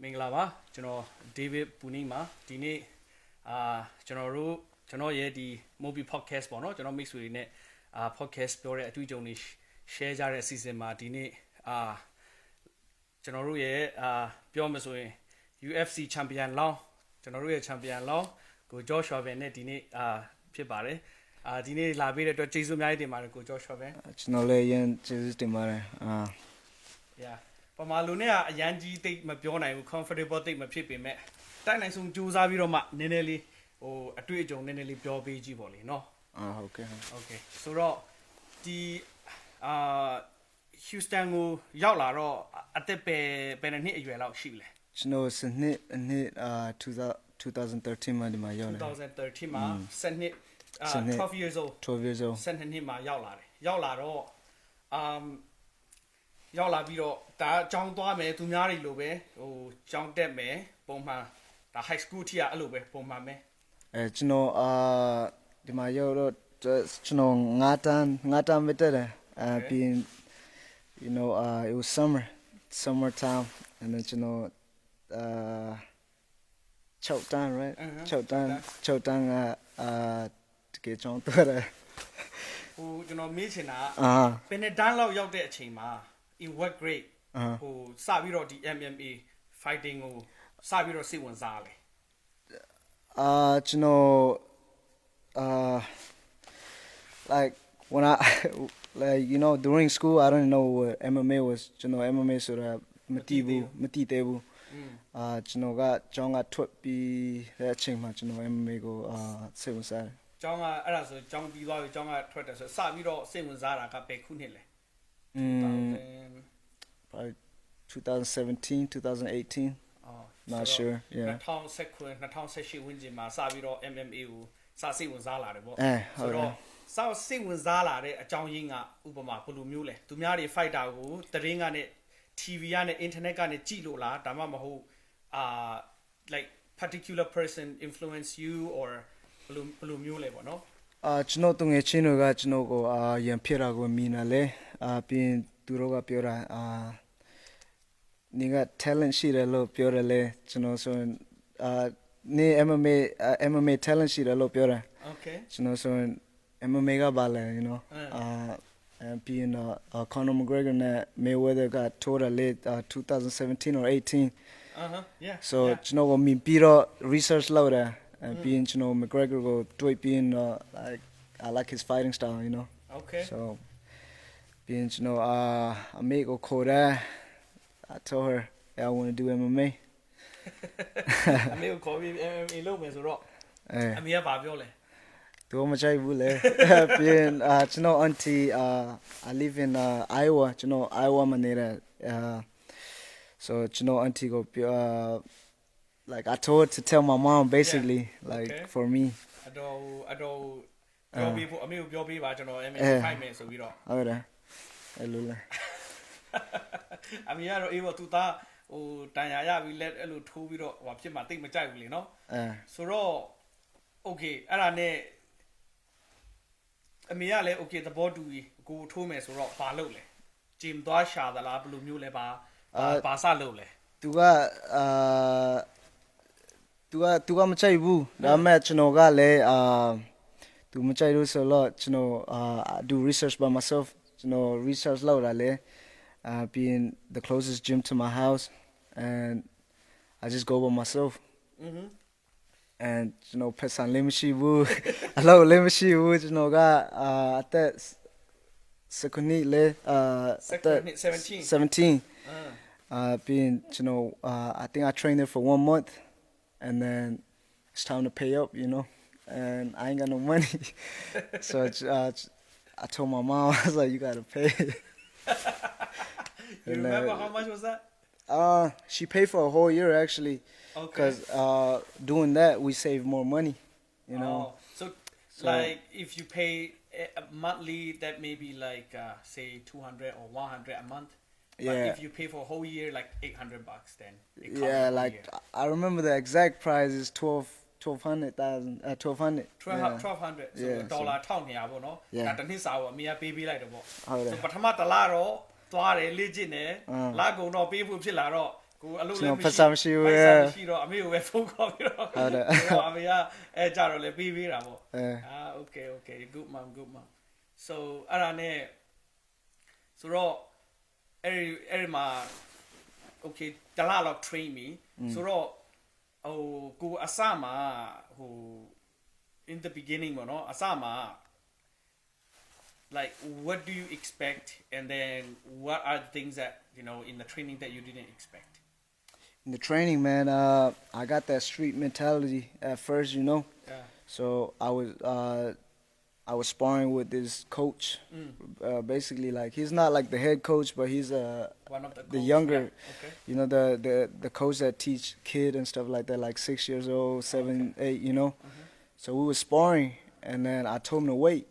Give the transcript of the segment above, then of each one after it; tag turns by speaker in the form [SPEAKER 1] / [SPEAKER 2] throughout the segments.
[SPEAKER 1] မင်္ဂလာပါကျွန်တော် David ပူနီမှာဒီနေ့ကျွန်တော်ရဲ့ဒီ Movie Podcast ပေါ့နော်ကျွန်တော်မိတ်ဆွေတွေနဲ့podcast ပြောတဲ့အတွေ့အကြုံတွေ share ကြတဲ့အစီအစဉ်မှာဒီနေ့ကျွန်တော်တို့ရဲ့ပြောမှဆိုရင် UFC Champion လောင်းကျွန်တော်တို့ရဲ့ Champion လောင်းကို Joshua Ben နဲ့ဒီနေ့ဖြစ်ပါတယ်ဒီနေ့လာပေးတဲ့အတွက်ကျေးဇူးအများကြီးတင်ပါတယ်ကို Joshua Ben
[SPEAKER 2] ကျွန်တော်လည်းရင်ကျေးဇူးတင်ပါတယ်
[SPEAKER 1] yeah ပမာလူနဲ့ကအရန်ကြီးတိတ်မပြောနိုင်ဘူး comfortable တိတ်မဖြစ်ပေမဲ့တိုက်နိုင်ဆုံးကြိုးစားပြီးတော့မှနည်းနည်းလေးဟိုအတွေ့အကြုံနည်းနည်းလေးပြောပေးကြည့်ပေါ့လေနော်
[SPEAKER 2] ဟုတ်ကဲ့
[SPEAKER 1] ဆိုတော့ဒီHouston ကိုရောက်လာတော့အသက်ပဲနှစ်အရွယ်လောက်ရှိပြီလဲ
[SPEAKER 2] ကျွန်တော်စနစ်2013မှာဒီမှာရောက်လာ
[SPEAKER 1] 2013မှာ12 years old 12နှစ်မှာရောက်လာတယ်ရောက်လာတော့ရောက်လာပြီးတော့ဒါအကြောင်းသွားမယ်သူများတွေလိုပဲဟိုကျောင်းတက်မယ်ပုံမှန်ဒါ high school ထိအဲ့လိုပဲပုံမှန်ပဲ
[SPEAKER 2] ကျွန်တော်ဒီမှာရောက်တော့ကျွန်တော်ငါးတန်းမတက်တယ်ပြီး you know it was summertime and then you know 6 တန်း right 6တန်းတကယ်ကျောင်းတက်တယ်
[SPEAKER 1] ဟိုကျွန်တော်မေးချင်တာဘယ်နှစ်တန်းလောက်ရောက်တဲ့အချိန်မှာin what grade ဟိုစပြီးတော့ဒီ MMA fighting ကိုစပြီးတော့စိတ်ဝင်စားလဲ
[SPEAKER 2] you know like when I like you know during school I don't know what MMA was you know MMA ဆိုတာမသိသေးဘူးကျွန်တော်ကကျောင်းကထွက်ပြီးတဲ့အချိန်မှာကျွန်တော် MMA ကိုစိတ်ဝင်စားတယ်
[SPEAKER 1] ကျောင်းကအဲ့ဒါဆိုကျောင်းပြီးသွားပြီကျောင်းကထွက်တယ်ဆိုစပြီးတော့စိတ်ဝင်စားတာကဘယ်ခုနှစ်လဲ
[SPEAKER 2] probably 2017 2018 not sure yeah
[SPEAKER 1] 2018ဝန်းကျင်မှာစပြီးတော့ MMA ကိုစစိတ်ဝင်စားလာတယ်ပေါ့ဆိုတော့စစိတ်ဝင်စားလာတဲ့အကြောင်းရင်းကဥပမာဘယ်လိုမျိုးလဲသူများတွေ fighter ကိုသတင်းကနေ TV ကနေ internet ကနေကြည့်လို့လားဒါမှမဟုတ်like particular person influence you or ဘယ်လိုမျိုးလဲပေါ့နော်
[SPEAKER 2] ကျွန်တော်တငယ်ချင်းတွေကကျွန်တော်ကိုရန်ဖြစ်တာကိုမြင်လာလဲပြီးရင်သူတို့ကပြောတာနေက talent ရှိတယ်လို့ပြောတယ်လေကျွန်တော်ဆိုရင်နေ MMA talent ရှိတယ်လို့ပြောတယ်
[SPEAKER 1] okay
[SPEAKER 2] ကျွန်တော်ဆိုရင် MMA ကပါလဲ you knowပြီးရင်Conor McGregor နဲ့ Mayweather ကထိုးတယ်လေ2017 or 18
[SPEAKER 1] yeah
[SPEAKER 2] so ကျွန်တော်ကမြင်ပြီးတော့ research လုပ်တယ်ပြီးရင်ကျွန်တော် McGregor ကိုတွေ့ပြီးရင် like I like his fighting style you know
[SPEAKER 1] okay
[SPEAKER 2] so ပြီးရင်ကျွန်တော်အမေကိုခေါ်တယ် I told her I want to do MMA
[SPEAKER 1] အမေကိုခေါ်ပြီး MMA လုပ်မယ်ဆိုတော့အမေကဘာပြောလဲ
[SPEAKER 2] သူမချိုက်ဘူးလေပြီးရင်ကျွန်တော် auntie I live in Iowa ကျွန်တော် Iowa မှာနေတယ်so ကျွန်တော် auntie ကိုပြောlike I told her to tell my mom basically like for me
[SPEAKER 1] အတော်ပြောပြီးဖို့အမေကိုပြောပေးပါကျွန်တော် MMA ဖိုက်မယ်ဆိုပြီးတော့
[SPEAKER 2] ဟုတ်တယ်အဲ့လိုလေ
[SPEAKER 1] အမေကတော့အေးပေါ့သူသားဟိုတန်ရာရပြီးလက်အဲ့လိုထိုးပြီးတော့ဟိုဖြစ်မှာတိတ်မကြိုက်ဘူးလေနော်ဆိုတော့ okay အဲ့ဒါနဲ့အမေကလည်း okay သဘောတူပြီးကိုထိုးမယ်ဆိုတော့ဘာလုပ်လဲဂျင်သွားရှာသလားဘယ်လိုမျိုးလဲဘာစလုပ်လဲ
[SPEAKER 2] သူကမချိုက်ဘူးဒါပေမဲ့ကျွန်တော်ကလည်းသူမချိုက်လို့ဆိုတော့ကျွန်တော်do research by myself you know research လုပ်တာလေ being the closest gym to my house and I just go by myself and you know person လည်းမရှိဘူးအလုပ်လည်းမရှိဘူးကျွန်တော်ကအသက်17လေ17 being you know I think I trained there for 1 month and then it's time to pay up you know and I ain't got no money so I told my mom I was like you got to pay
[SPEAKER 1] you remember how much was that
[SPEAKER 2] she paid for a whole year actually because doing that we save more money you know
[SPEAKER 1] so like if you pay monthly that may be like say 200 or 100 a month but if you pay for a whole year like $800 then
[SPEAKER 2] yeah like I remember the exact price is 1200 so
[SPEAKER 1] dollar 1200ပေါ့နော်ဒါတစ်နှစ်စာပေါ့အမေကပေးပေးလိုက်တယ်ပေါ့ဆိုပထမတစ်လတော့သွားတယ်လေ့ကျင့်တယ်လကုန်တော့ပေးဖို့ဖြစ်လာတော့ Go a little
[SPEAKER 2] Sino
[SPEAKER 1] bit.
[SPEAKER 2] pasamashiu.
[SPEAKER 1] I mean, we phone call. I mean, Jaro le baby rabo. Okay. Good mom. So, arane. So, every ma. Okay, the lot train me. So, go Asama who in the beginning, Asama. Like, what do you expect, and then what are the things that in the training that you didn't expect?
[SPEAKER 2] In the training, man, I got that street mentality at first, Yeah. So I was sparring with this coach. Basically, like he's not like the head coach, but he's
[SPEAKER 1] one of
[SPEAKER 2] the younger,
[SPEAKER 1] yeah.
[SPEAKER 2] Okay. The coach that teach kid and stuff like that, like 6 years old, 7, 8, So we were sparring, and then I told him to wait.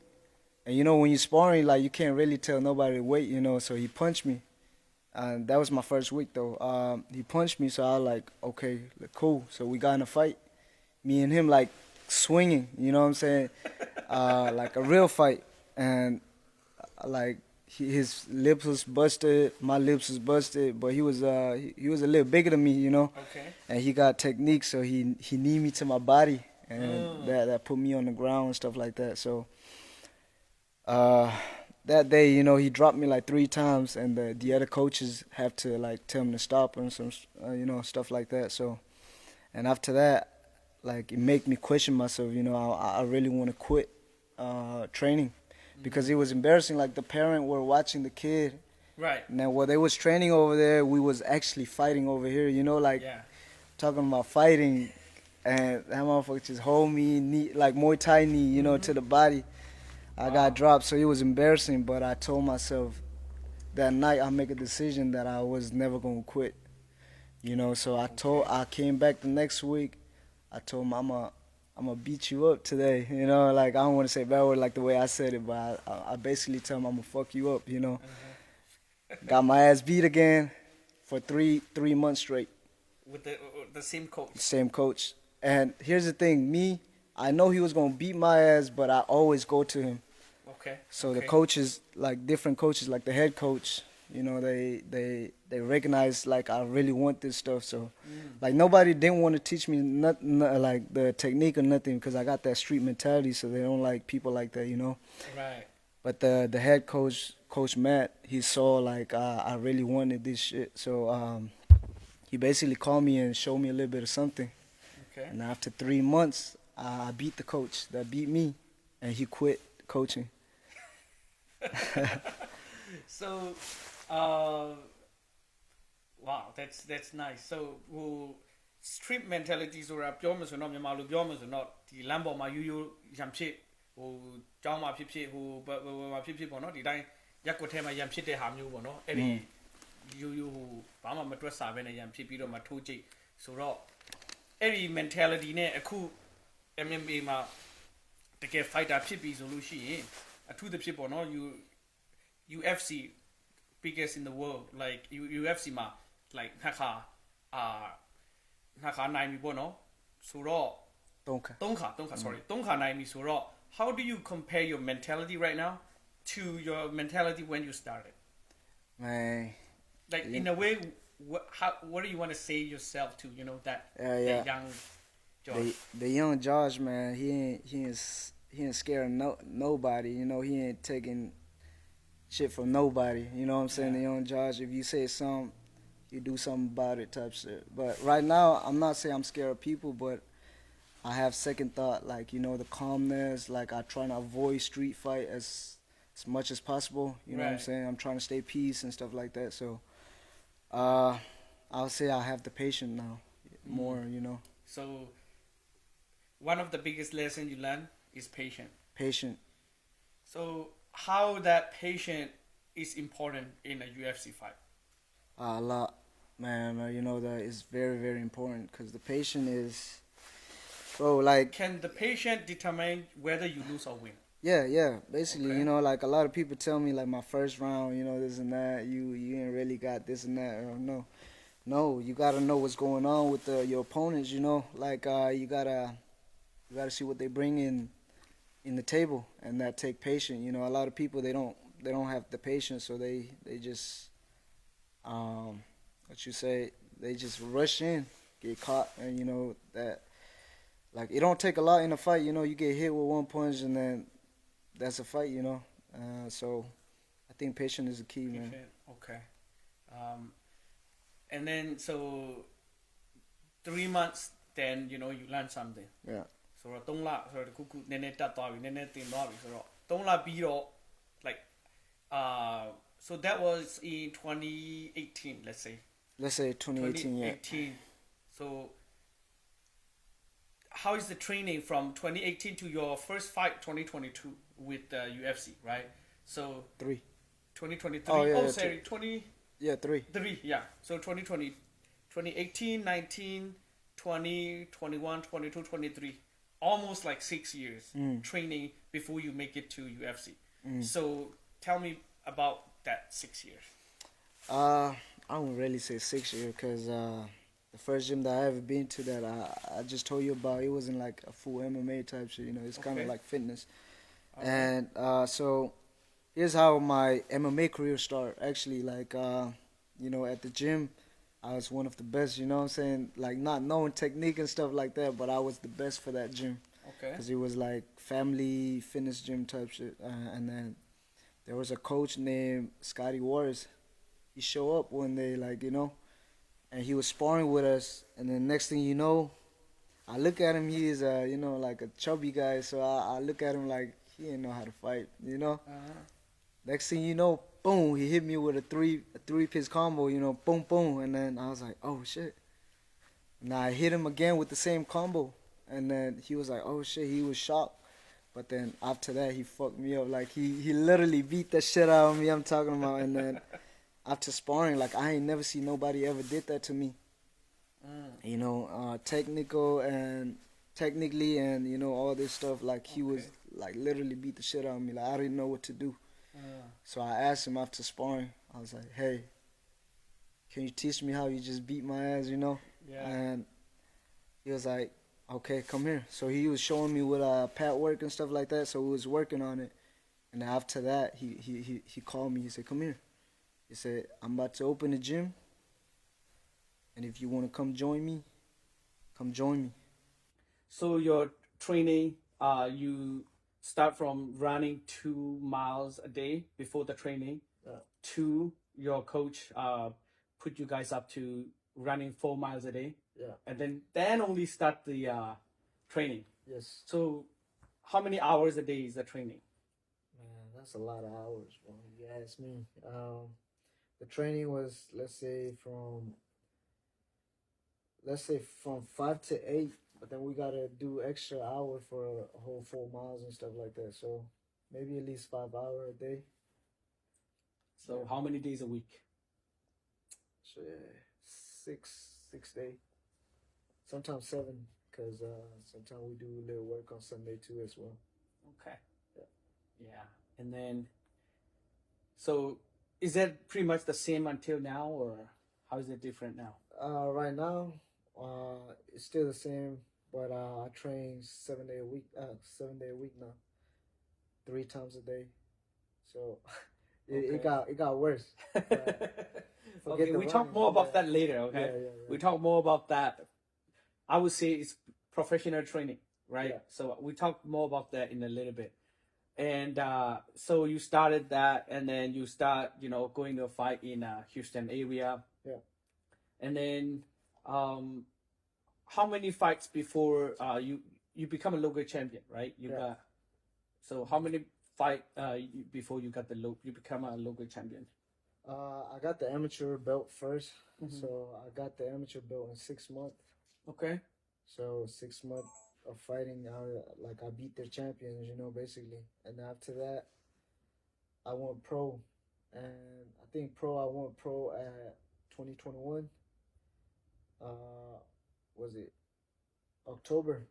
[SPEAKER 2] And when you're sparring, like you can't really tell nobody to wait, So he punched me, and that was my first week though. He punched me, so I was like, okay, cool. So we got in a fight, me and him like swinging, you know what I'm saying, like a real fight, and like his lips was busted, my lips was busted, but he was a little bigger than me,
[SPEAKER 1] Okay.
[SPEAKER 2] And he got technique, so he kneed me to my body, and that put me on the ground and stuff like that. So. That day, he dropped me like 3 times, and the other coaches have to like tell him to stop and some, stuff like that. So, and after that, like it made me question myself. I really want to quit training because it was embarrassing. Like the parent were watching the kid,
[SPEAKER 1] right?
[SPEAKER 2] Now while they was training over there, we was actually fighting over here. Talking about fighting, and that motherfucker just hold me knee, like Muay Thai knee, to the body. I got dropped, so it was embarrassing, but I told myself that night I make a decision that I was never going to quit. So I came back the next week. I told him I'm going to beat you up today. Like I don't want to say bad word like the way I said it, but I basically tell him I'm going to fuck you up, Got my ass beat again for 3 months straight.
[SPEAKER 1] With the same coach?
[SPEAKER 2] Same coach. And here's the thing, I know he was going to beat my ass, but I always go to him.
[SPEAKER 1] Okay.
[SPEAKER 2] So the coaches, like different coaches, like the head coach, they recognize like I really want this stuff. So like nobody didn't want to teach me nothing like the technique or nothing because I got that street mentality. So they don't like people like that,
[SPEAKER 1] Right.
[SPEAKER 2] But the head coach, Coach Matt, he saw like I really wanted this shit. So he basically called me and showed me a little bit of something.
[SPEAKER 1] Okay.
[SPEAKER 2] And after 3 months, I beat the coach that beat me, and he quit coaching.
[SPEAKER 1] So, wow, that's nice. So, street mentality ဆိုတာပြောမှဆိုတော့မြန်မာလိုပြောမှဆိုတော့ဒီလမ်းပေါ်မှာယူရံဖြစ်ကျောင်းမှာဖြစ်ဖြစ်မှာဖြစ်ဖြစ်ပေါ့နော်ဒီတိုင်းရက်ကွက်ထဲမှာရံဖြစ်တဲ့ဟာမျိုးပေါ့နော်အဲ့ဒီယူဘာမှမတွက်စားဘဲနဲ့ရံဖြစ်ပြီးတော့မှထိုးကြိတ်ဆိုတော့အဲ့ဒီ mentality နဲ့အခု MMA မှာတကယ် fighter ဖြစ်ပြီဆိုလို့ရှိရင်အထူးသဖြင့်ပေါ့နော် UFC biggest in the world like UFC မှာ like နှစ်ခါနိုင်ပြီပေါ့နော်ဆိုတော့သုံးခါ sorry သုံးခါနိုင်ပြီဆိုတော့ how do you compare your mentality right now to your mentality when you started?
[SPEAKER 2] Man,
[SPEAKER 1] like in a way what do you want to say yourself to that young George?
[SPEAKER 2] The young George, man, he ain't scared of nobody, he ain't taking shit from nobody, you know what I'm saying? The young George, if you say something, you do something about it type shit. But right now, I'm not saying I'm scared of people, but I have second thought, like, the calmness, like I try to avoid street fight as much as possible, you know what I'm saying? I'm trying to stay peace and stuff like that, so I'll say I have the patience now, more,
[SPEAKER 1] So, one of the biggest lessons you learn is patient. So, how that patient is important in a UFC fight?
[SPEAKER 2] A lot, man. That is very, very important because the patient is, bro. Like,
[SPEAKER 1] can the patient determine whether you lose or win?
[SPEAKER 2] Yeah. Basically, like a lot of people tell me like my first round, this and that. You ain't really got this and that. No. You gotta know what's going on with your opponents. Like you gotta see what they bring in the table, and that take patience. A lot of people they don't have the patience, so they just they just rush in, get caught, and you know that like it don't take a lot in a fight. You know, you get hit with one punch and then that's a fight. You know, so I think patience is the key, man.
[SPEAKER 1] Okay. Um, and then so 3 months, then you know you learn something.
[SPEAKER 2] Yeah.
[SPEAKER 1] ဆိုတော့3လဆိုတော့တခုခုနည်းနည်းတက်သွားပြီနည်းနည်းတင်သွားပြီဆိုတော့3လပြီးတော့ like so that was in 2018, let's say.
[SPEAKER 2] Let's say 2018, yeah.
[SPEAKER 1] So how is the training from 2018 to your first fight 2022 with UFC, right? So 2023.
[SPEAKER 2] Oh, yeah,
[SPEAKER 1] sorry, 20.
[SPEAKER 2] Yeah, 3.
[SPEAKER 1] Yeah. So 2020, 2018, 19, 20, 21, 22, 23. Almost like 6 years training before you make it to UFC. So tell me about that 6 years.
[SPEAKER 2] I wouldn't really say 6 years because the first gym that I ever been to that I just told you about, it wasn't like a full MMA type shit. You know, it's kind of like fitness. Okay. And so here's how my MMA career started. Actually, like you know, at the gym, I was one of the best. You know what I'm saying? Like not knowing technique and stuff like that, but I was the best for that gym.
[SPEAKER 1] Okay.
[SPEAKER 2] Because it was like family fitness gym type shit. And then there was a coach named Scotty Wars. He showed up one day, like, you know, and he was sparring with us. And then next thing you know, I look at him, he is, you know, like a chubby guy. So I look at him like he didn't know how to fight, you know. Next thing you know, boom, he hit me with a three-piece combo, you know, boom, boom. And then I was like, oh, shit. And I hit him again with the same combo. And then he was like, oh, shit, he was shocked. But then after that, he fucked me up. Like, he literally beat the shit out of me, I'm talking about. And then after sparring, like, I ain't never seen nobody ever did that to me. You know, technically and, you know, all this stuff. Like, he was, like, literally beat the shit out of me. Like, I didn't know what to do. So I asked him after sparring, I was like, hey, can you teach me how you just beat my ass, you know?
[SPEAKER 1] Yeah.
[SPEAKER 2] And he was like, okay, come here. So he was showing me with pad work and stuff like that. So we was working on it. And after that, he called me. He said, come here. He said, I'm about to open a gym. And if you want to come join me, come join me.
[SPEAKER 1] So your training, you start from running 2 miles a day before the training to your coach put you guys up to running 4 miles a day.
[SPEAKER 2] Yeah.
[SPEAKER 1] And then only start the training.
[SPEAKER 2] Yes.
[SPEAKER 1] So how many hours a day is the training?
[SPEAKER 2] Man, that's a lot of hours, bro. You ask me. The training was, let's say from 5 to 8, but then we gotta do extra hour for a whole 4 miles and stuff like that. So maybe at least 5 hours a day.
[SPEAKER 1] So how many days a week?
[SPEAKER 2] So yeah, 6 days. Sometimes 7, because sometimes we do a little work on Sunday too as well.
[SPEAKER 1] Okay. Yeah. And then, so is that pretty much the same until now, or how is it different now?
[SPEAKER 2] Right now, it's still the same, but I train 7 days a week. 7 days a week now, 3 times a day. So it got worse.
[SPEAKER 1] Okay, we talk more about that later. Okay,
[SPEAKER 2] yeah.
[SPEAKER 1] We talk more about that. I would say it's professional training, right?
[SPEAKER 2] Yeah.
[SPEAKER 1] So we talk more about that in a little bit. And so you started that, and then you start, you know, going to a fight in Houston area.
[SPEAKER 2] Yeah.
[SPEAKER 1] And then, how many fights before you become a local champion, right? So how many fight before you become a local champion?
[SPEAKER 2] I got the amateur belt first, so I got the amateur belt in 6 months.
[SPEAKER 1] Okay.
[SPEAKER 2] So 6 months of fighting, I beat their champions, you know, basically. And after that, I went pro, and I think I went pro at 2021. Was it October?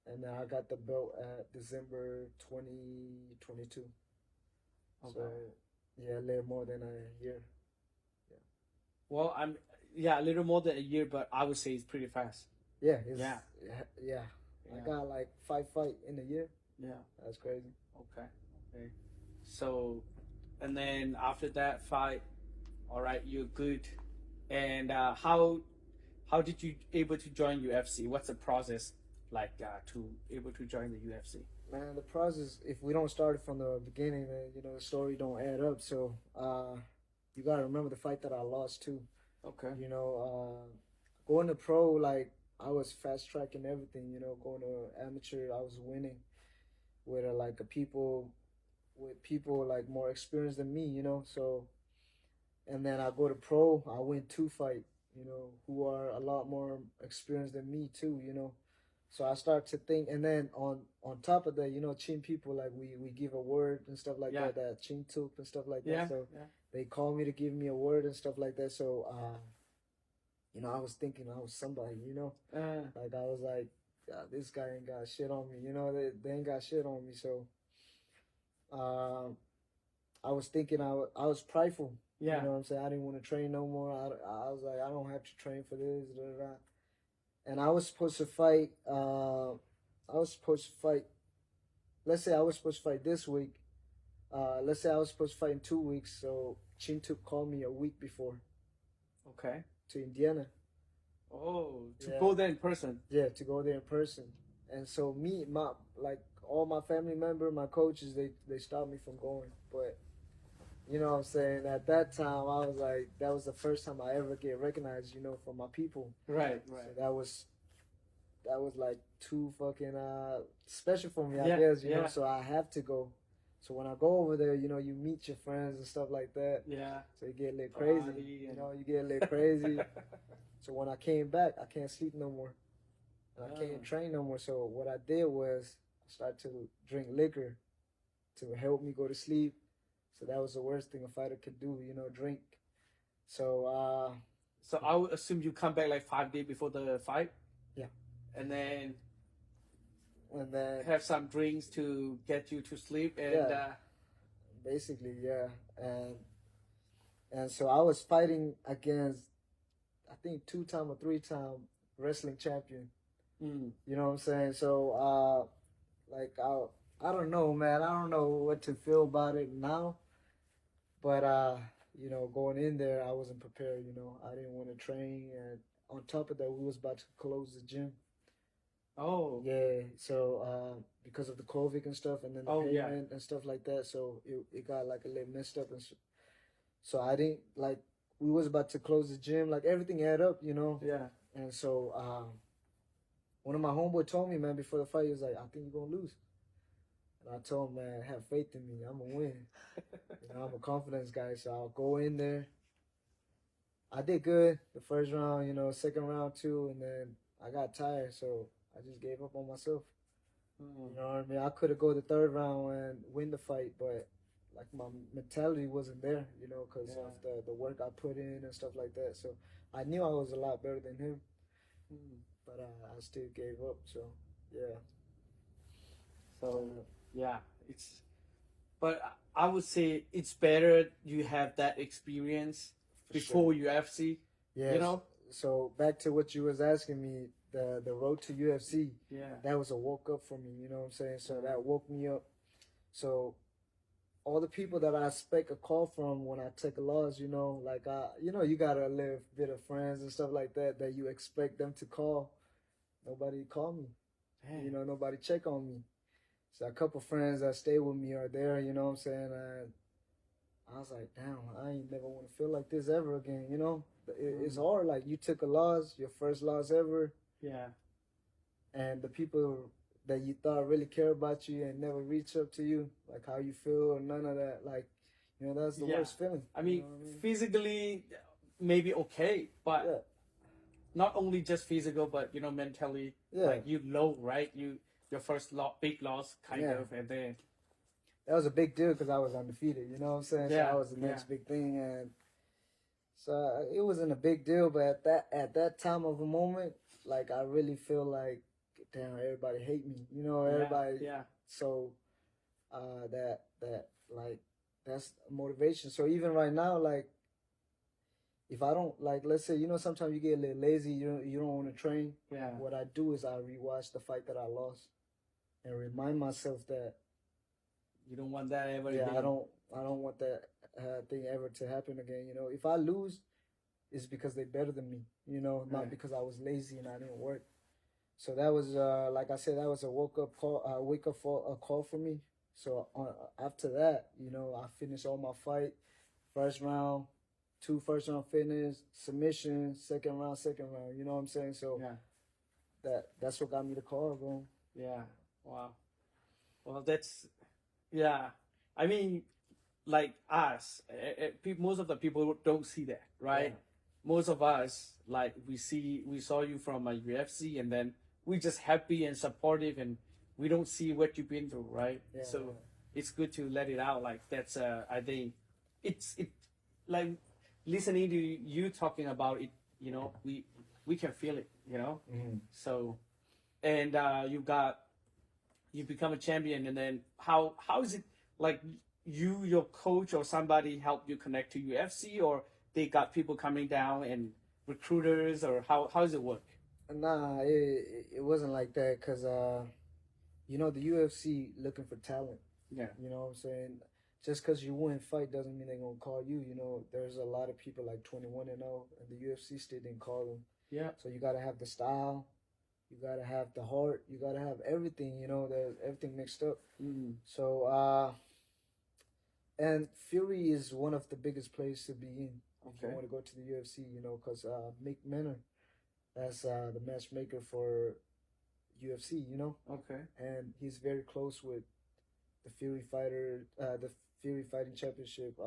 [SPEAKER 2] And then I got the belt at December 2022. Okay. So yeah, a little more than a year. Yeah.
[SPEAKER 1] Well, a little more than a year, but I would say it's pretty fast.
[SPEAKER 2] Yeah.
[SPEAKER 1] Yeah.
[SPEAKER 2] I got like 5 fights in a year.
[SPEAKER 1] Yeah.
[SPEAKER 2] That's crazy.
[SPEAKER 1] Okay. So, and then after that fight, all right, you're good. And how how did you able to join UFC? What's the process like to able to join the UFC?
[SPEAKER 2] Man, the process, if we don't start it from the beginning, then, you know, the story don't add up. So, you gotta remember the fight that I lost too.
[SPEAKER 1] Okay.
[SPEAKER 2] You know, going to pro, like, I was fast tracking everything, you know, going to amateur, I was winning with with people like more experienced than me, you know. So, and then I go to pro, I win 2 fight, you know, who are a lot more experienced than me too, you know. So I start to think, and then on top of that, you know, Chin people, like, we give a word and stuff like
[SPEAKER 1] Yeah.
[SPEAKER 2] that Chin took and stuff like
[SPEAKER 1] Yeah.
[SPEAKER 2] that. So
[SPEAKER 1] Yeah.
[SPEAKER 2] they call me to give me a word and stuff like that. So you know, I was thinking I was somebody, you know, like I was like, this guy ain't got shit on me, you know, they ain't got shit on me. So I was thinking I was prideful.
[SPEAKER 1] Yeah.
[SPEAKER 2] You know what I'm saying? I didn't want to train no more. I was like, I don't have to train for this. Da, da, da. And I was supposed to fight. Let's say I was supposed to fight this week. Let's say I was supposed to fight in 2 weeks. So Chintuk called me a week before.
[SPEAKER 1] Okay.
[SPEAKER 2] To Indiana.
[SPEAKER 1] Oh, to go there in person.
[SPEAKER 2] Yeah, to go there in person. And so all my family member, my coaches, they stopped me from going. But you know what I'm saying? At that time, I was like, that was the first time I ever get recognized, you know, from my people.
[SPEAKER 1] Right.
[SPEAKER 2] So that was like too fucking special for me, I guess, you know. So I have to go. So when I go over there, you know, you meet your friends and stuff like that.
[SPEAKER 1] Yeah.
[SPEAKER 2] So you get a little crazy. You know, you get a little crazy. So when I came back, I can't sleep no more. And I can't train no more. So what I did was I started to drink liquor to help me go to sleep. So that was the worst thing a fighter could do, you know, drink. So
[SPEAKER 1] so I would assume you come back like 5 days before the fight.
[SPEAKER 2] Yeah.
[SPEAKER 1] And then
[SPEAKER 2] have
[SPEAKER 1] some drinks to get you to sleep and
[SPEAKER 2] basically, yeah. And so I was fighting against, I think, 2-time or 3-time wrestling champion. You know what I'm saying? So like I don't know, man. I don't know what to feel about it now. But you know, going in there, I wasn't prepared. You know, I didn't want to train, and on top of that, we was about to close the gym.
[SPEAKER 1] Oh.
[SPEAKER 2] Yeah. So because of the COVID and stuff, and then the payment and stuff like that, so it got like a little messed up, and so I didn't like. We was about to close the gym, like everything add up, you know.
[SPEAKER 1] Yeah.
[SPEAKER 2] And so one of my homeboy told me, man, before the fight, he was like, I think you're gonna lose. And I told him, man, have faith in me. I'm gonna win. You know, I'm a confidence guy, so I'll go in there. I did good the first round, you know, second round too, and then I got tired, so I just gave up on myself. You know what I mean? I could have go the third round and win the fight, but like my mentality wasn't there, you know, because of the work I put in and stuff like that. So I knew I was a lot better than him, but I still gave up. So yeah.
[SPEAKER 1] So but I would say it's better you have that experience before UFC.
[SPEAKER 2] Yeah.
[SPEAKER 1] You know.
[SPEAKER 2] So back to what you was asking me, the road to UFC.
[SPEAKER 1] Yeah.
[SPEAKER 2] That was a woke up for me. You know what I'm saying? So that woke me up. So all the people that I expect a call from when I take a loss, you know, like you know, you got a little bit of friends and stuff like that you expect them to call. Nobody called me. Damn. You know, nobody check on me. So a couple friends that stay with me are there, you know what I'm saying? And I was like, damn, I ain't never want to feel like this ever again, you know? It's hard. Like, you took a loss, your first loss ever.
[SPEAKER 1] Yeah.
[SPEAKER 2] And the people that you thought really care about you and never reach up to you, like how you feel or none of that, like, you know, that's the worst feeling.
[SPEAKER 1] I mean, physically, maybe okay, but not only just physical, but, you know, mentally, like, you low, right? Your first big loss, kind of, and then...
[SPEAKER 2] That was a big deal because I was undefeated, you know what I'm saying?
[SPEAKER 1] Yeah.
[SPEAKER 2] So I was the next big thing, and so it wasn't a big deal, but at that time of a moment, like, I really feel like, damn, everybody hate me, you know, everybody.
[SPEAKER 1] Yeah.
[SPEAKER 2] So that like, that's motivation. So even right now, like, if I don't, like, let's say, you know, sometimes you get a little lazy, you don't want to train.
[SPEAKER 1] Yeah.
[SPEAKER 2] What I do is I rewatch the fight that I lost and remind myself that
[SPEAKER 1] you don't want that ever
[SPEAKER 2] again.
[SPEAKER 1] I
[SPEAKER 2] don't want that thing ever to happen again. You know, if I lose, is because they better than me, you know, not
[SPEAKER 1] Right.
[SPEAKER 2] because I was lazy and I didn't work. So that was, like I said, that was a wake up call for me. So after that, you know, I finished all my fight, first round, 2 first round finish, submission, second round. You know what I'm saying? So
[SPEAKER 1] Yeah.
[SPEAKER 2] that's what got me the call, bro.
[SPEAKER 1] Yeah. Wow. Well, that's yeah. I mean, like us, most of the people don't see that, right?
[SPEAKER 2] Yeah.
[SPEAKER 1] Most of us, like we saw you from a UFC, and then we just happy and supportive, and we don't see what you've been through, right?
[SPEAKER 2] Yeah,
[SPEAKER 1] So
[SPEAKER 2] yeah.
[SPEAKER 1] it's good to let it out. Like that's, I think, it like listening to you talking about it. You know, we can feel it. You know, so and you become a champion, and then how is it like your coach or somebody helped you connect to UFC, or they got people coming down and recruiters, or how does it work?
[SPEAKER 2] Nah, it wasn't like that because you know, the UFC looking for talent.
[SPEAKER 1] Yeah.
[SPEAKER 2] You know what I'm saying? Just because you win fight doesn't mean they're gonna call you. You know, there's a lot of people like 21-0, and the UFC still didn't call them.
[SPEAKER 1] Yeah.
[SPEAKER 2] So you gotta have the style, you gotta have the heart, you gotta have everything. You know, there's everything mixed up. So and Fury is one of the biggest places to be in if you
[SPEAKER 1] Okay.
[SPEAKER 2] want to go to the UFC. You know, because Mick Manor, that's the matchmaker for UFC. You know,
[SPEAKER 1] Okay.
[SPEAKER 2] and he's very close with the the Fury Fighting Championship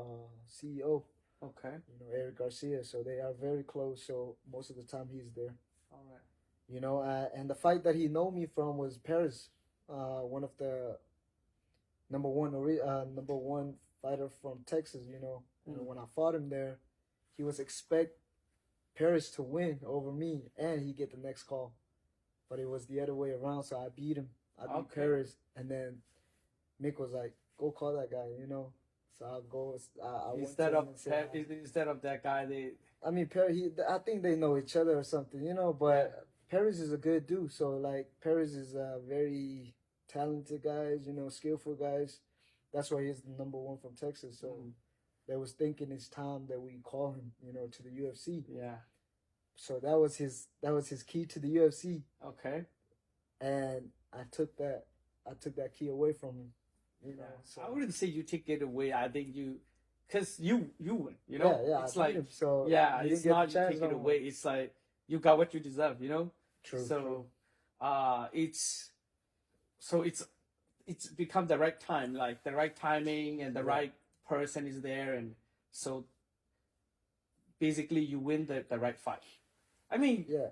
[SPEAKER 2] CEO.
[SPEAKER 1] Okay.
[SPEAKER 2] You know, Eric Garcia. So they are very close. So most of the time he's there.
[SPEAKER 1] All right.
[SPEAKER 2] You know, and the fight that he know me from was Paris, one of the number one fighter from Texas. You know, and when I fought him there, he was expect Paris to win over me, and he get the next call, but it was the other way around. So I beat him. I beat Paris, and then Mick was like, "Go call that guy," you know. So I'll go. I went to him and said,
[SPEAKER 1] instead of that guy, they
[SPEAKER 2] I mean, I think they know each other or something, you know. But Paris is a good dude. So like, Paris is very talented guys, you know, skillful guys. That's why he's the number one from Texas. So they was thinking it's time that we call him, you know, to the UFC.
[SPEAKER 1] yeah.
[SPEAKER 2] So that was his key to the UFC,
[SPEAKER 1] Okay.
[SPEAKER 2] and I took that key away from him. You know, so
[SPEAKER 1] I wouldn't say you take it away. I think because you win. You know,
[SPEAKER 2] yeah,
[SPEAKER 1] it's
[SPEAKER 2] I
[SPEAKER 1] like
[SPEAKER 2] beat him, so
[SPEAKER 1] yeah,
[SPEAKER 2] he
[SPEAKER 1] it's
[SPEAKER 2] didn't get
[SPEAKER 1] not
[SPEAKER 2] the
[SPEAKER 1] you
[SPEAKER 2] chance
[SPEAKER 1] take it
[SPEAKER 2] no more.
[SPEAKER 1] away. It's like you got what you deserve. You know.
[SPEAKER 2] True.
[SPEAKER 1] So, it's become the right time, like the right timing, and the right person is there, and so basically you win the right fight. I mean,
[SPEAKER 2] Yeah.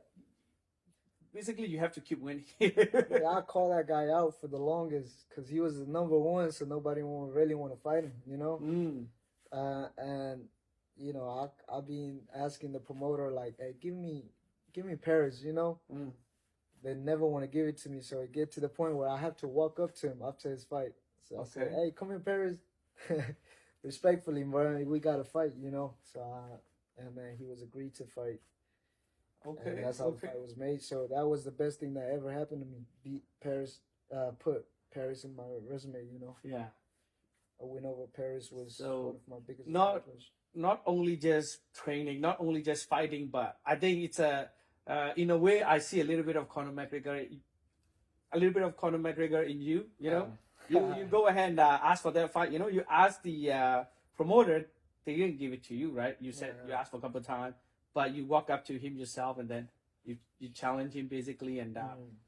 [SPEAKER 1] basically you have to keep winning.
[SPEAKER 2] Yeah, I call that guy out for the longest because he was the number one, so nobody really want to fight him, you know. And you know, I've been asking the promoter like, "Hey, give me Paris," you know. They never want to give it to me, so it get to the point where I have to walk up to him after his fight. So I say, "Hey, come here, Paris." Respectfully, bro, we got to fight, you know. So and then he was agreed to fight.
[SPEAKER 1] Okay.
[SPEAKER 2] And that's how the fight was made. So that was the best thing that ever happened to me. Beat Paris, put Paris in my resume, you know.
[SPEAKER 1] Yeah.
[SPEAKER 2] A win over Paris was
[SPEAKER 1] So,
[SPEAKER 2] one of my biggest
[SPEAKER 1] accomplishments. Not only just training, not only just fighting, but I think it's in a way I see a little bit of Conor McGregor in you. You know, you go ahead and ask for that fight. You know, you ask the promoter, they didn't give it to you, right? You said you asked for a couple of times, but you walk up to him yourself, and then you challenge him basically, and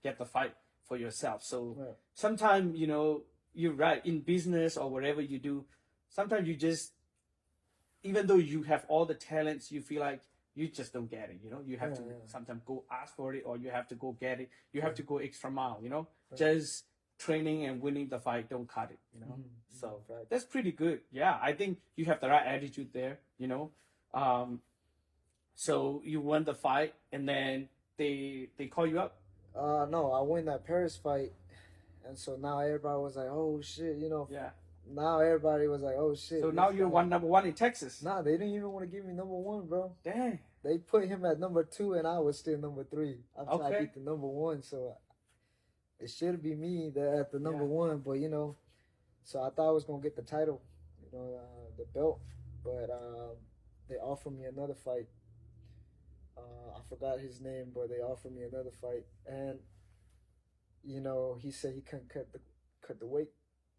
[SPEAKER 1] get the fight for yourself. So sometimes, you know, you're right, in business or whatever you do, sometimes you just, even though you have all the talents, you feel like you just don't get it. You know, you have to sometimes go ask for it, or you have to go get it. You have to go extra mile. You know, just training and winning the fight don't cut it. You know, so that's pretty good. Yeah, I think you have the right attitude there. You know, so you won the fight, and then they call you up.
[SPEAKER 2] No, I win that Paris fight, and so now everybody was like, "Oh shit," you know.
[SPEAKER 1] Yeah.
[SPEAKER 2] Now everybody was like, "Oh shit."
[SPEAKER 1] So now you're number one in Texas.
[SPEAKER 2] Nah, they didn't even want to give me number one, bro.
[SPEAKER 1] Dang.
[SPEAKER 2] They put him at number 2, and I was still number 3 after I beat the number 1. So it should be me at the number 1, but you know, so I thought I was gonna get the title, you know, the belt, but they offered me another fight, I forgot his name, but they offered me another fight, and he said he couldn't cut the weight.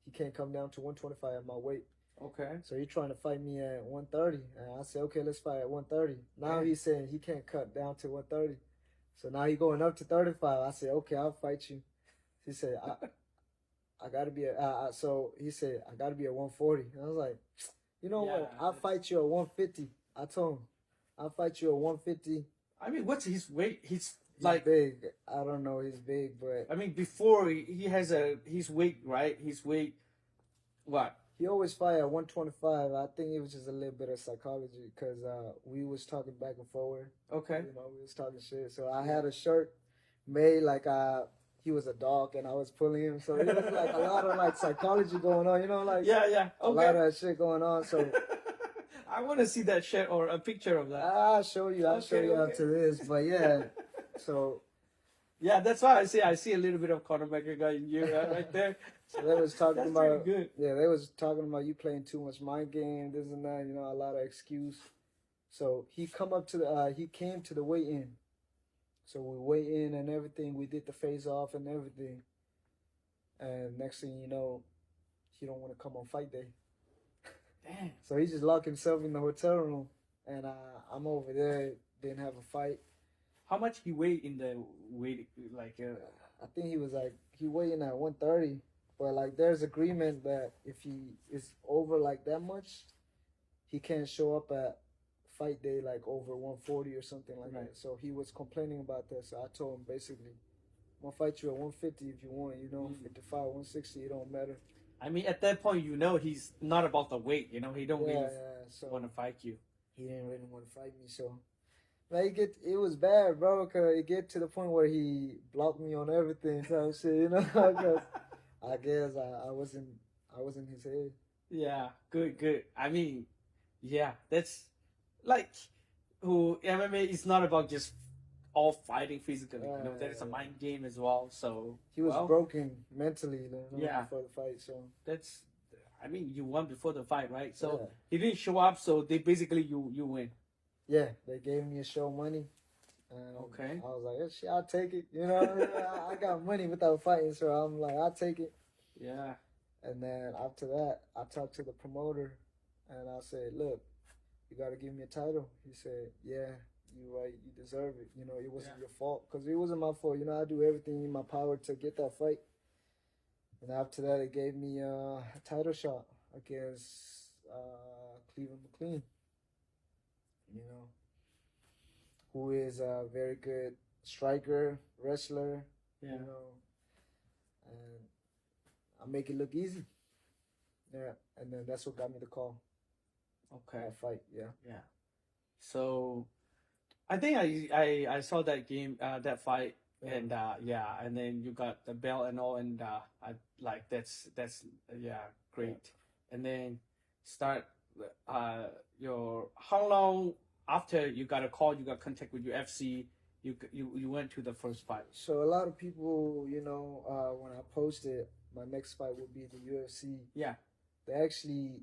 [SPEAKER 2] He can't come down to 125 at my weight.
[SPEAKER 1] Okay.
[SPEAKER 2] So he's trying to fight me at 130, and I said, okay, let's fight at 130. Now he's saying he can't cut down to 130, so now he's going up to 35. I said, okay, I'll fight you. He said, I gotta be so he said I gotta be at 140. And I was like, you know what? I'll fight you at 150. I told him, I'll fight you at 150.
[SPEAKER 1] I mean, what's his weight? He's
[SPEAKER 2] like big. I don't know. He's big, but
[SPEAKER 1] I mean, before he has his weight, right? His weight, what?
[SPEAKER 2] He always fight at 125. I think it was just a little bit of psychology because we was talking back and forward.
[SPEAKER 1] Okay.
[SPEAKER 2] We was talking shit. So I had a shirt made like he was a dog and I was pulling him. So it was like a lot of like psychology going on. Okay. A lot of that shit going on. So
[SPEAKER 1] I want to see that shit or a picture of that.
[SPEAKER 2] I'll show you. I'll show you after this. But yeah, so.
[SPEAKER 1] Yeah, that's why I see a little bit of Conor McGregor in you right there.
[SPEAKER 2] So they was talking about
[SPEAKER 1] good.
[SPEAKER 2] Yeah, they was talking about you playing too much mind game, this and that. A lot of excuse. So he came to the weigh-in. So we weigh in and everything. We did the face off and everything. And next thing you know, he don't want to come on fight day.
[SPEAKER 1] Damn.
[SPEAKER 2] So he just locked himself in the hotel room, and I'm over there. Didn't have a fight.
[SPEAKER 1] How much he weighed in the weight, like?
[SPEAKER 2] I think he weighed in at 130, but like there's agreement that if he is over like that much, he can't show up at fight day like over 140 or something like that. So he was complaining about that. So I told him basically, I'm gonna fight you at 150 if you want. 55, 160, it don't matter.
[SPEAKER 1] I mean, at that point, he's not about the weight. He don't really want to fight you.
[SPEAKER 2] He didn't really want to fight me, so. Like it was bad, bro, because it get to the point where he blocked me on everything type shit, because I guess I wasn't his head.
[SPEAKER 1] Yeah, good. I mean, yeah, that's like MMA is not about just all fighting physically. There is a mind game as well. So
[SPEAKER 2] he was broken mentally, before the fight. So
[SPEAKER 1] I mean, you won before the fight, right? So he didn't show up. So they basically you win.
[SPEAKER 2] Yeah, they gave me a show money.
[SPEAKER 1] Okay.
[SPEAKER 2] I was like, oh, shit, I'll take it. I got money without fighting, so I'm like, I'll take it.
[SPEAKER 1] Yeah.
[SPEAKER 2] And then after that, I talked to the promoter, and I said, look, you got to give me a title. He said, yeah, you're right. You deserve it. It wasn't your fault, because it wasn't my fault. I do everything in my power to get that fight. And after that, it gave me a title shot against Cleveland McLean. Who is a very good striker, wrestler, and I make it look easy. Yeah, and then that's what got me the call.
[SPEAKER 1] Okay.
[SPEAKER 2] That fight, yeah.
[SPEAKER 1] Yeah. So, I think I saw that game, that fight, and and then you got the belt and all, and I like that's great. Yeah. And then start how long after you got a call, you got contact with UFC, you went to the first fight? So
[SPEAKER 2] a lot of people, when I posted my next fight would be the UFC.
[SPEAKER 1] Yeah.
[SPEAKER 2] They actually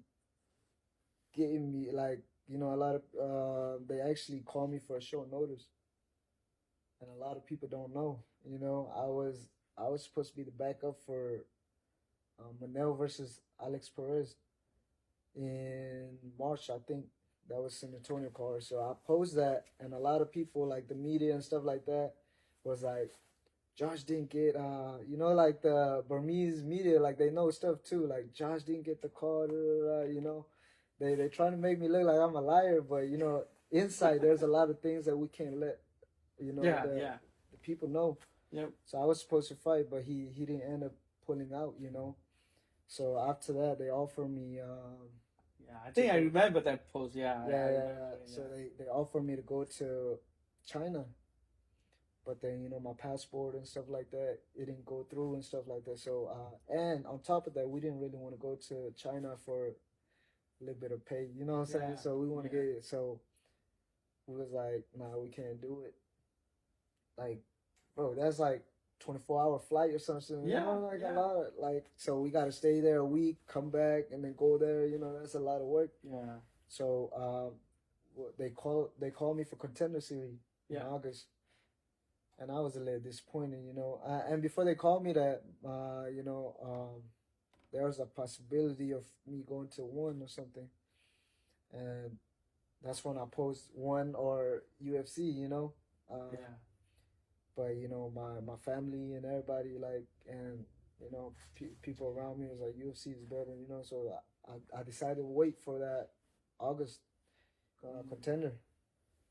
[SPEAKER 2] getting me like, a lot of they actually call me for a short notice. And a lot of people don't know. I was supposed to be the backup for Manel versus Alex Perez in March, I think. That was San Antonio card. So I posed that, and a lot of people, like the media and stuff like that, was like, Josh didn't get, like the Burmese media, like they know stuff too. Like Josh didn't get the card, They trying to make me look like I'm a liar, but inside there's a lot of things that we can't let, the people know.
[SPEAKER 1] Yep.
[SPEAKER 2] So I was supposed to fight, but he didn't end up pulling out, So after that, they offered me.
[SPEAKER 1] I think I remember that post. Yeah.
[SPEAKER 2] So they offered me to go to China, but then my passport and stuff like that, it didn't go through and stuff like that. So and on top of that, we didn't really want to go to China for a little bit of pay. You know what I'm saying? So we want to get it. So we was like, nah, we can't do it. Like, bro, that's like 24-hour flight or something. A lot of, so we got to stay there a week, come back, and then go there. That's a lot of work.
[SPEAKER 1] Yeah.
[SPEAKER 2] So they call me for Contender Series. in August. And I was a little disappointed, you know. And before they called me that, you know, there was a possibility of me going to one or something. And that's when I post one or UFC, you know. But, you know, my family and everybody, like, and, you know, people around me was like, UFC is better, you know. So I decided to wait for that August contender.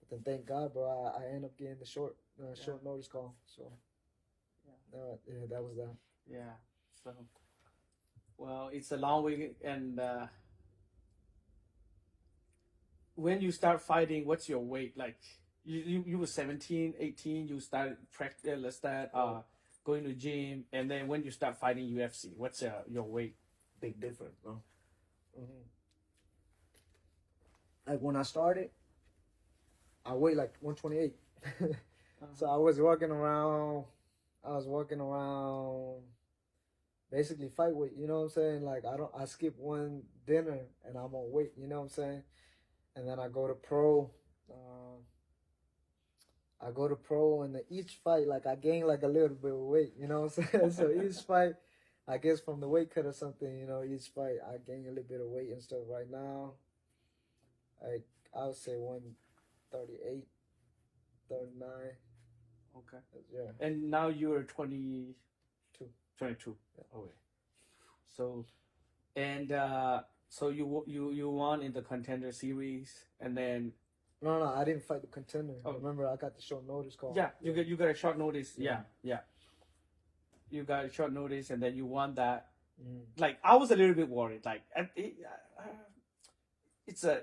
[SPEAKER 2] But then thank God, bro, I ended up getting the short notice call. So, yeah, that was that.
[SPEAKER 1] Yeah. So, well, it's a long way. And when you start fighting, what's your weight? Like, you were 17, 18, you started going to gym. And then when you start fighting UFC, what's your weight?
[SPEAKER 2] Big difference, bro. Mm-hmm. Like, when I started, I weighed like 128. So I was walking around basically fight weight, you know what I'm saying? Like, I skip one dinner and I'm on weight, you know what I'm saying? And then I go to pro. And each fight, like, I gain like a little bit of weight, you know what I'm saying? So each fight, I guess from the weight cut or something, you know, each fight I gain a little bit of weight and stuff. Right now, I would say 138, 39.
[SPEAKER 1] Okay.
[SPEAKER 2] Yeah.
[SPEAKER 1] And now you're 22. 22.
[SPEAKER 2] Yeah.
[SPEAKER 1] Okay. So, and so you won in the contender series, and then.
[SPEAKER 2] No, I didn't fight the contender. Oh. Remember, I got the short notice call.
[SPEAKER 1] Yeah, you got a short notice. Yeah. You got a short notice, and then you won that. Like, I was a little bit worried. Like, it's a,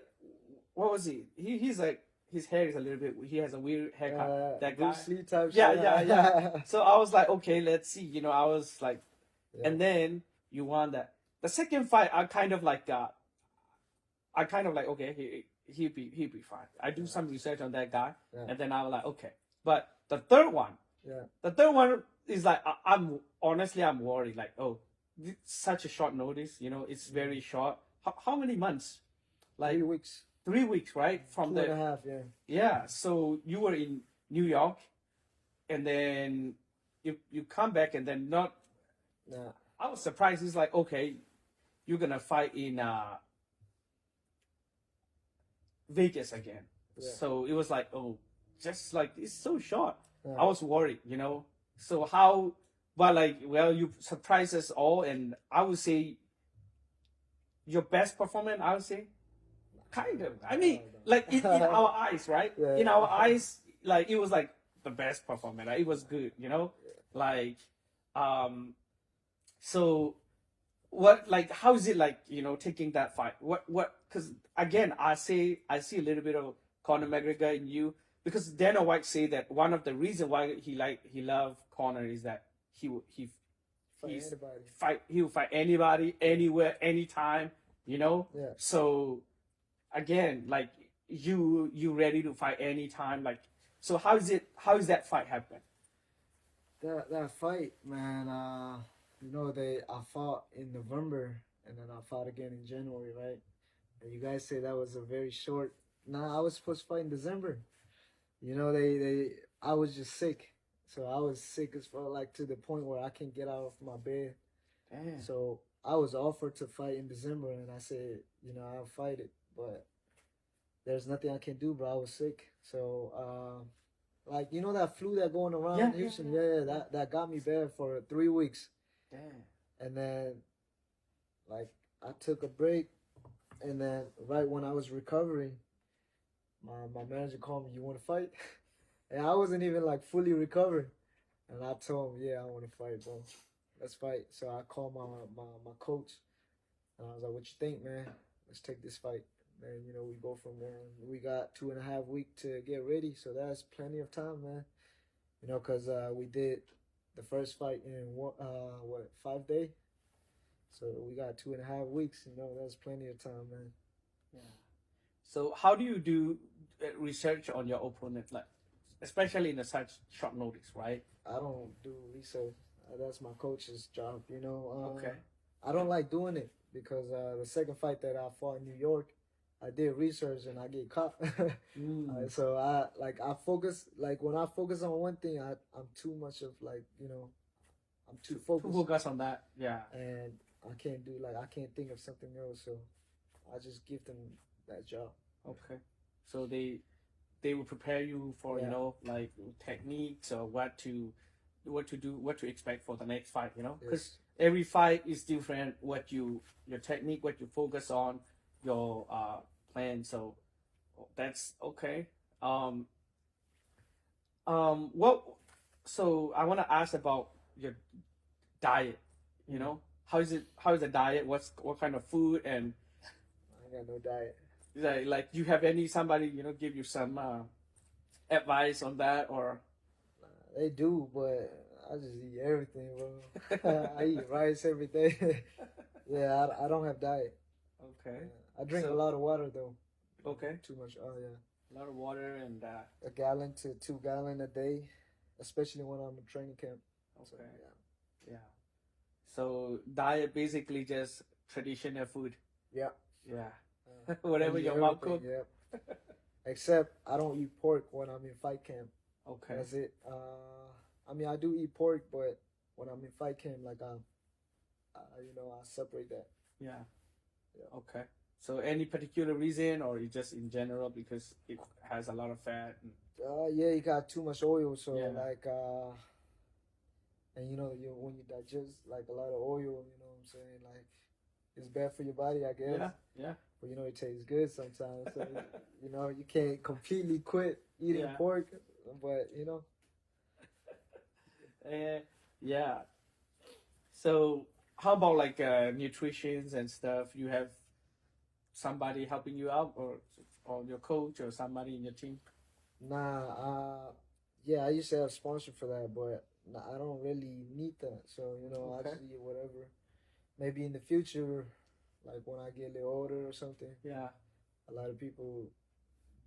[SPEAKER 1] what was he? He's like, his hair is a little bit. He has a weird haircut. That guy.
[SPEAKER 2] Bruce Lee type.
[SPEAKER 1] Yeah. So I was like, okay, let's see. You know, I was like, and then you won that. The second fight, I kind of like, okay, he'll be fine. I do some research on that guy, and then I was like, okay. But the third one is like, I'm worried. Like, oh, such a short notice. You know, it's very short. How many months? Like
[SPEAKER 2] 3 weeks.
[SPEAKER 1] 3 weeks, right? From
[SPEAKER 2] 2.5, yeah.
[SPEAKER 1] Yeah. So you were in New York, and then you come back, and then not.
[SPEAKER 2] Yeah.
[SPEAKER 1] I was surprised. It's like, okay, you're gonna fight in Vegas again. Yeah. So it was like, oh, just like, it's so short. Yeah. I was worried, you know. So how? But like, well, you surprised us all, and I would say your best performance. I would say. Kind of. I mean, like, in our eyes, right? Yeah. In our eyes, like, it was like the best performance. Right? It was good, you know? Like, so what, like, how is it like, you know, taking that fight? Because again, I see a little bit of Conor McGregor in you, because Dana White say that one of the reasons why he loved Conor is that he'll fight anybody, anywhere, anytime, you know?
[SPEAKER 2] Yeah.
[SPEAKER 1] So, again, like, you ready to fight anytime, like, so how is that fight happen?
[SPEAKER 2] That fight, man, you know, I fought in November, and then I fought again in January, right? And you guys say that was a very short. I was supposed to fight in December. You know, I was just sick. So I was sick as far, like, to the point where I can't get out of my bed.
[SPEAKER 1] Damn.
[SPEAKER 2] So I was offered to fight in December, and I said, you know, I'll fight it, but there's nothing I can do, bro. I was sick. So, like, you know that flu that going around in Houston? Yeah, that got me bad for 3 weeks.
[SPEAKER 1] Damn.
[SPEAKER 2] And then, like, I took a break, and then right when I was recovering, my manager called me, you want to fight? And I wasn't even, like, fully recovered. And I told him, yeah, I want to fight, bro. Let's fight. So I called my coach, and I was like, what you think, man? Let's take this fight. And, you know, we go from there. We got 2.5 weeks to get ready, so that's plenty of time, man. You know, because we did the first fight in, 5 days? So we got 2.5 weeks, you know, that's plenty of time, man.
[SPEAKER 1] Yeah. So how do you do research on your opponent, like, especially in such short notice, right?
[SPEAKER 2] I don't do research. That's my coach's job, you know.
[SPEAKER 1] Okay.
[SPEAKER 2] I don't like doing it because the second fight that I fought in New York, I did research and I get caught. So I focus like when I focus on one thing, I'm too much of like I'm too focused.
[SPEAKER 1] Focus on that, yeah.
[SPEAKER 2] And I can't think of something else, so I just give them that job.
[SPEAKER 1] Okay, so they will prepare you for like techniques or what to do, what to expect for the next fight. Because every fight is different. Your technique, what you focus on, your plan. So that's okay. What? So I want to ask about your diet. How is it? How is the diet? What kind of food and?
[SPEAKER 2] I ain't got no diet.
[SPEAKER 1] Like you have somebody give you some advice on that or?
[SPEAKER 2] They do, but I just eat everything, bro. I eat rice every day. Yeah, I don't have diet.
[SPEAKER 1] Okay.
[SPEAKER 2] I drink a lot of water though.
[SPEAKER 1] Okay.
[SPEAKER 2] Too much. Oh yeah.
[SPEAKER 1] A lot of water and.
[SPEAKER 2] 1 gallon to 2 gallon a day, especially when I'm in training camp.
[SPEAKER 1] Okay.
[SPEAKER 2] So,
[SPEAKER 1] yeah. So diet basically just traditional food.
[SPEAKER 2] Yeah.
[SPEAKER 1] Yeah. Whatever your mom cook.
[SPEAKER 2] Yep. Except I don't eat pork when I'm in fight camp.
[SPEAKER 1] Okay.
[SPEAKER 2] That's it. I mean I do eat pork, but when I'm in fight camp, like I separate that.
[SPEAKER 1] Yeah. Okay. So any particular reason, or you just in general because it has a lot of fat?
[SPEAKER 2] Yeah, you got too much oil, so
[SPEAKER 1] Yeah.
[SPEAKER 2] and when you digest like a lot of oil, you know what I'm saying, like it's bad for your body, I guess.
[SPEAKER 1] Yeah. Yeah.
[SPEAKER 2] But it tastes good sometimes. So you can't completely quit eating pork, but
[SPEAKER 1] yeah. So how about like nutritions and stuff? You have somebody helping you out, or your coach, or somebody in your team?
[SPEAKER 2] Nah, yeah, I used to have sponsor for that, but I don't really need that. So I just eat whatever. Maybe in the future, like when I get a little older or something.
[SPEAKER 1] Yeah.
[SPEAKER 2] A lot of people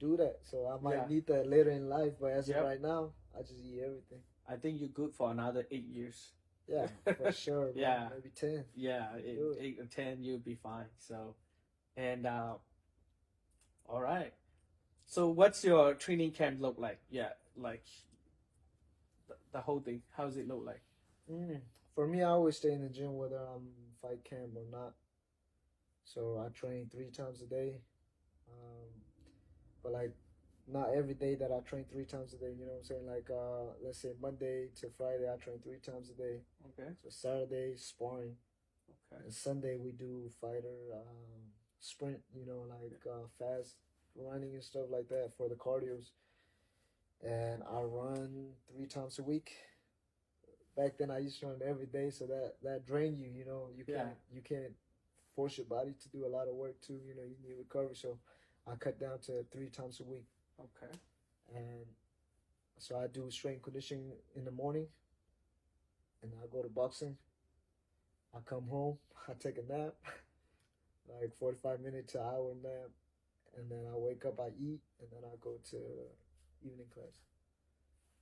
[SPEAKER 2] do that, so I might need that later in life. But as of right now, I just eat everything.
[SPEAKER 1] I think you're good for another 8 years.
[SPEAKER 2] Yeah, for sure.
[SPEAKER 1] Yeah,
[SPEAKER 2] maybe 10.
[SPEAKER 1] Yeah, 8 or 10, you'll be fine. So, and all right. So, what's your training camp look like? Yeah, like the whole thing. How does it look like?
[SPEAKER 2] For me, I always stay in the gym whether I'm fight camp or not. So I train 3 times a day. But like not every day that I train 3 times a day, you know what I'm saying? Like let's say Monday to Friday I train 3 times a day.
[SPEAKER 1] Okay.
[SPEAKER 2] So Saturday sparring.
[SPEAKER 1] Okay.
[SPEAKER 2] And Sunday we do fighter sprint, fast running and stuff like that for the cardios. And I run 3 times a week. Back then I used to run every day, so that drained you, you can't force your body to do a lot of work too, you need recovery. So I cut down to 3 times a week.
[SPEAKER 1] Okay.
[SPEAKER 2] And so I do strength conditioning in the morning, and I go to boxing. I come home, I take a nap, like 45-minute to hour nap, and then I wake up, I eat, and then I go to evening class.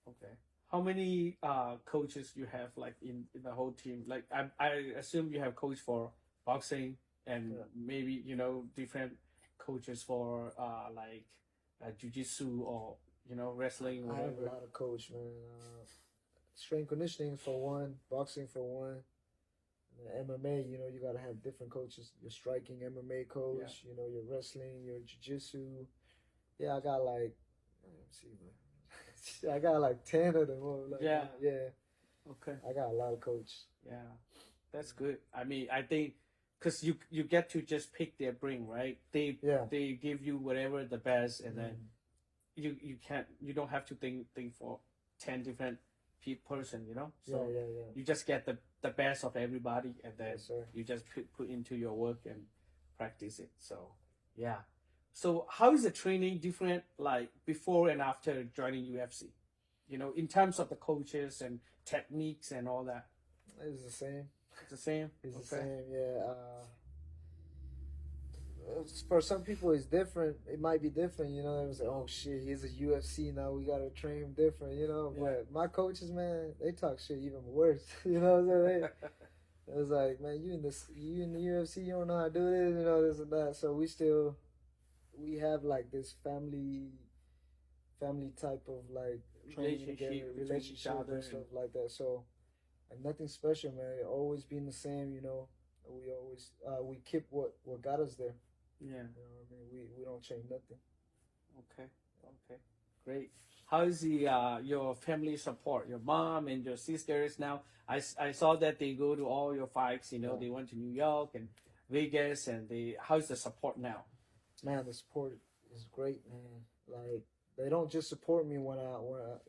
[SPEAKER 1] Okay. How many coaches you have like in the whole team? Like I assume you have coach for boxing and maybe different coaches for like jiu-jitsu or wrestling. Whatever.
[SPEAKER 2] I have a lot of coach, man. Strength conditioning for one, boxing for one. MMA, you gotta have different coaches. Your striking MMA coach, your wrestling, your jiu-jitsu. Yeah, I got like, let me see, man. I got like 10 of them. Like,
[SPEAKER 1] yeah. Okay.
[SPEAKER 2] I got a lot of coaches.
[SPEAKER 1] Yeah, that's good. I mean, I think because you get to just pick their brain, right? They give you whatever the best, and then you don't have to think for 10 different person, So you just get the best of everybody, and then you just put into your work and practice it. So yeah. So how is the training different, like before and after joining UFC? In terms of the coaches and techniques and all that.
[SPEAKER 2] It's the same.
[SPEAKER 1] It's the same.
[SPEAKER 2] It's the same. Yeah. For some people, it's different. It might be different. They was like, "Oh shit, he's a UFC now. We gotta train him different." But my coaches, man, they talk shit even worse. What I'm saying? It was like, man, you in the UFC, you don't know how to do this. This and that. So we still we have like this family type of like training together, relationship and stuff like that. So and nothing special, man. It always been the same, you know. We always we keep what got us there.
[SPEAKER 1] Yeah.
[SPEAKER 2] You know what I mean? We don't change nothing.
[SPEAKER 1] Okay. Okay. Great. How is the your family support? Your mom and your sisters now. I saw that they go to all your fights. You know,
[SPEAKER 2] Yeah.
[SPEAKER 1] they went to New York and Vegas, and how's the support now?
[SPEAKER 2] Man, the support is great, man. Like they don't just support me when I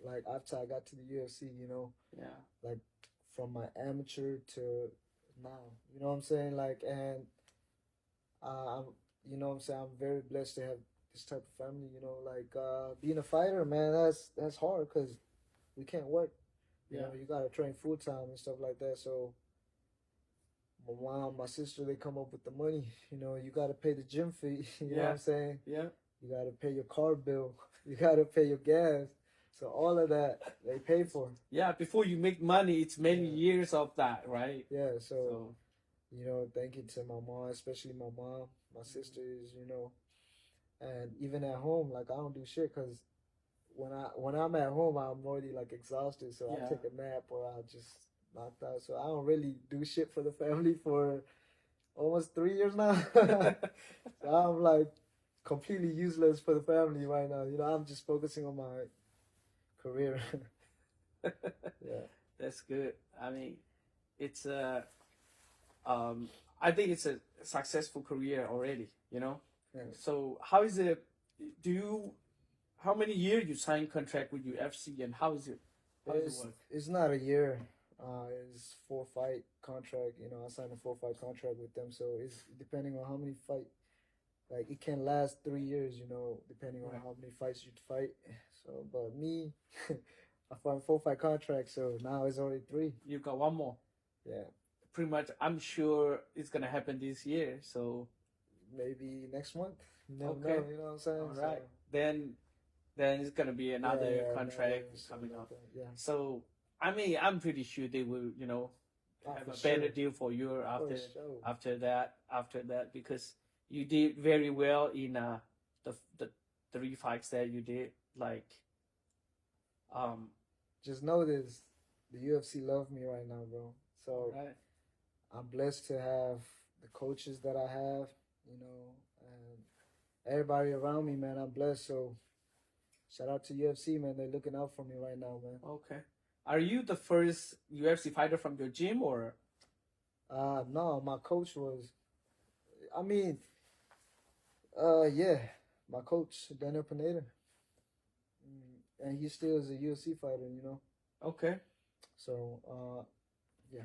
[SPEAKER 2] like after I got to the UFC, you know.
[SPEAKER 1] Yeah.
[SPEAKER 2] Like from my amateur to now, you know what I'm saying? Like and I'm you know what I'm saying, I'm very blessed to have this type of family, you know, like being a fighter, man, that's hard because we can't work. You know, you gotta train full time and stuff like that. So my mom, my sister, they come up with the money. You know, you gotta pay the gym fee. You know what I'm saying?
[SPEAKER 1] Yeah.
[SPEAKER 2] You gotta pay your car bill. You gotta pay your gas. So all of that they pay for.
[SPEAKER 1] Yeah. Before you make money, it's many years of that, right?
[SPEAKER 2] Yeah. So you know, thank you to my mom, especially my mom, my sisters. You know, and even at home, like I don't do shit because when I'm at home, I'm already like exhausted. So I take a nap or I just knocked out. So I don't really do shit for the family for almost 3 years now. So I'm like completely useless for the family right now. You know, I'm just focusing on my career. Yeah.
[SPEAKER 1] That's good. I mean, it's I think it's a successful career already, you know.
[SPEAKER 2] Yeah.
[SPEAKER 1] So how is it? How many years you sign contract with UFC, and how is it? How does it work?
[SPEAKER 2] It's not a year. It's 4-fight contract. You know, I signed a 4-fight contract with them, so it's depending on how many fight. Like it can last 3 years. You know, depending on how many fights you fight. So, but me, I signed 4-fight contract, so now it's only 3.
[SPEAKER 1] You got one more.
[SPEAKER 2] Yeah.
[SPEAKER 1] Pretty much, I'm sure it's gonna happen this year. So
[SPEAKER 2] maybe next month. You never
[SPEAKER 1] Okay.
[SPEAKER 2] know. You know what I'm saying?
[SPEAKER 1] all right,
[SPEAKER 2] So,
[SPEAKER 1] then it's gonna be another contract
[SPEAKER 2] another-
[SPEAKER 1] coming up.
[SPEAKER 2] Yeah.
[SPEAKER 1] So I mean, I'm pretty sure they will, you know, have
[SPEAKER 2] for
[SPEAKER 1] a better
[SPEAKER 2] sure.
[SPEAKER 1] deal for you
[SPEAKER 2] For sure.
[SPEAKER 1] after that because you did very well in the 3 fights that you did. Like
[SPEAKER 2] Just know this: the UFC love me right now, bro. So
[SPEAKER 1] right.
[SPEAKER 2] I'm blessed to have the coaches that I have, you know, and everybody around me, man. I'm blessed. So shout out to UFC, man. They're looking out for me right now, man.
[SPEAKER 1] Okay. Are you the first UFC fighter from your gym or?
[SPEAKER 2] No, my coach was. I mean, yeah, my coach Daniel Pineda, and he still is a UFC fighter, you know.
[SPEAKER 1] Okay.
[SPEAKER 2] So, yeah.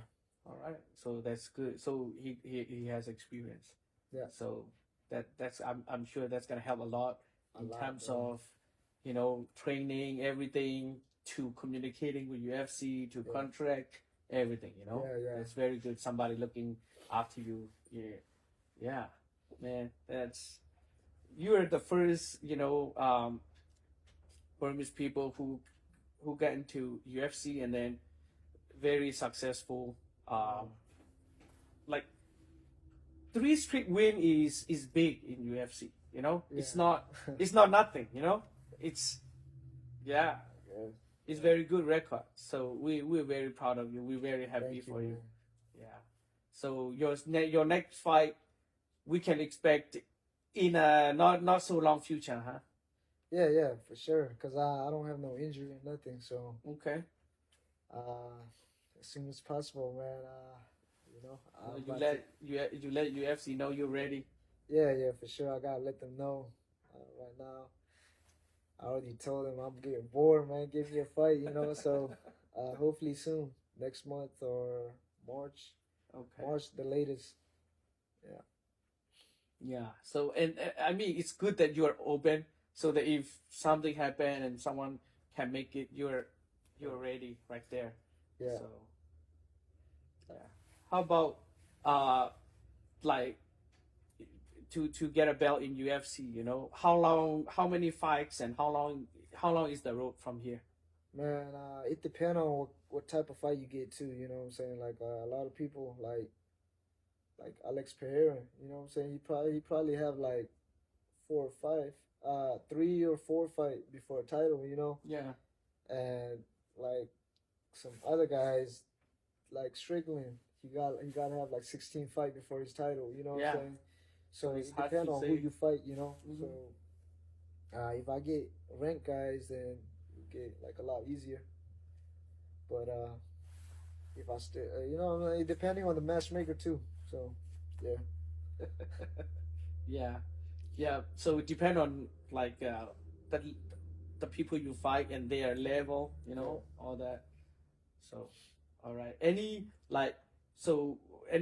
[SPEAKER 1] All right. So that's good. So he has experience.
[SPEAKER 2] Yeah.
[SPEAKER 1] So that's I'm sure that's gonna help a lot in terms
[SPEAKER 2] bro.
[SPEAKER 1] of, you know, training, everything, to communicating with UFC, to contract, everything, you know.
[SPEAKER 2] Yeah.
[SPEAKER 1] It's very good. Somebody looking after you. Yeah. Yeah. Man, you're the first, you know, Burmese people who got into UFC and then very successful. Like 3 straight win is big in UFC. You know, it's not nothing. You know, it's it's very good record. So we're very proud of you. We're very happy for you. Yeah. So your next fight, we can expect in a not so long future, huh?
[SPEAKER 2] Yeah, for sure. Cause I don't have no injury or nothing. So
[SPEAKER 1] Okay.
[SPEAKER 2] As soon as possible, man. You know,
[SPEAKER 1] you let UFC know you're ready.
[SPEAKER 2] Yeah, for sure. I gotta let them know. Right now, I already told them I'm getting bored, man. Give me a fight, you know. So, hopefully soon, next month or March.
[SPEAKER 1] Okay.
[SPEAKER 2] March the latest. Yeah.
[SPEAKER 1] Yeah. So and I mean, it's good that you're open, so that if something happen and someone can make it, you're ready right there.
[SPEAKER 2] Yeah.
[SPEAKER 1] So yeah. How about like to get a belt in UFC? You know, how many fights, and how long is the road from here?
[SPEAKER 2] Man, it depends on what type of fight you get to. You know what I'm saying? Like a lot of people like Alex Pereira. You know what I'm saying? He probably have like 4 or 5, 3 or 4 fight before a title, you know.
[SPEAKER 1] Yeah.
[SPEAKER 2] And like some other guys, like Strickland, he gotta have like 16 fight before his title. You know what I'm
[SPEAKER 1] Yeah.
[SPEAKER 2] saying?
[SPEAKER 1] So
[SPEAKER 2] So
[SPEAKER 1] it's
[SPEAKER 2] it
[SPEAKER 1] hard
[SPEAKER 2] depends
[SPEAKER 1] to
[SPEAKER 2] on who
[SPEAKER 1] say.
[SPEAKER 2] you fight. You know.
[SPEAKER 1] Mhm.
[SPEAKER 2] So if I get ranked guys, then it get like a lot easier. But if I still, you know, depending on the matchmaker too. So yeah.
[SPEAKER 1] Yeah. Yeah. So it depend on like the the people you fight and their level, you know, all that. So, all right. Any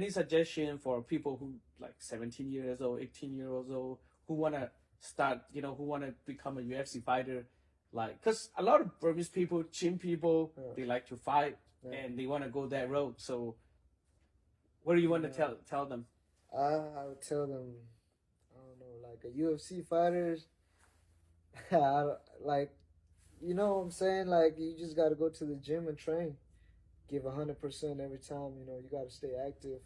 [SPEAKER 1] suggestion for people who like 17 years old, 18 years old who wanna start, you know, who wanna become a UFC fighter, like, cause a lot of Burmese people, Chin people,
[SPEAKER 2] Yeah.
[SPEAKER 1] they like to fight
[SPEAKER 2] Yeah.
[SPEAKER 1] and they wanna go that road. So, what do you want to tell them?
[SPEAKER 2] I would tell them, I don't know, like a UFC fighter, like, you know what I'm saying? Like, you just got to go to the gym and train. Give 100% every time. You know, you got to stay active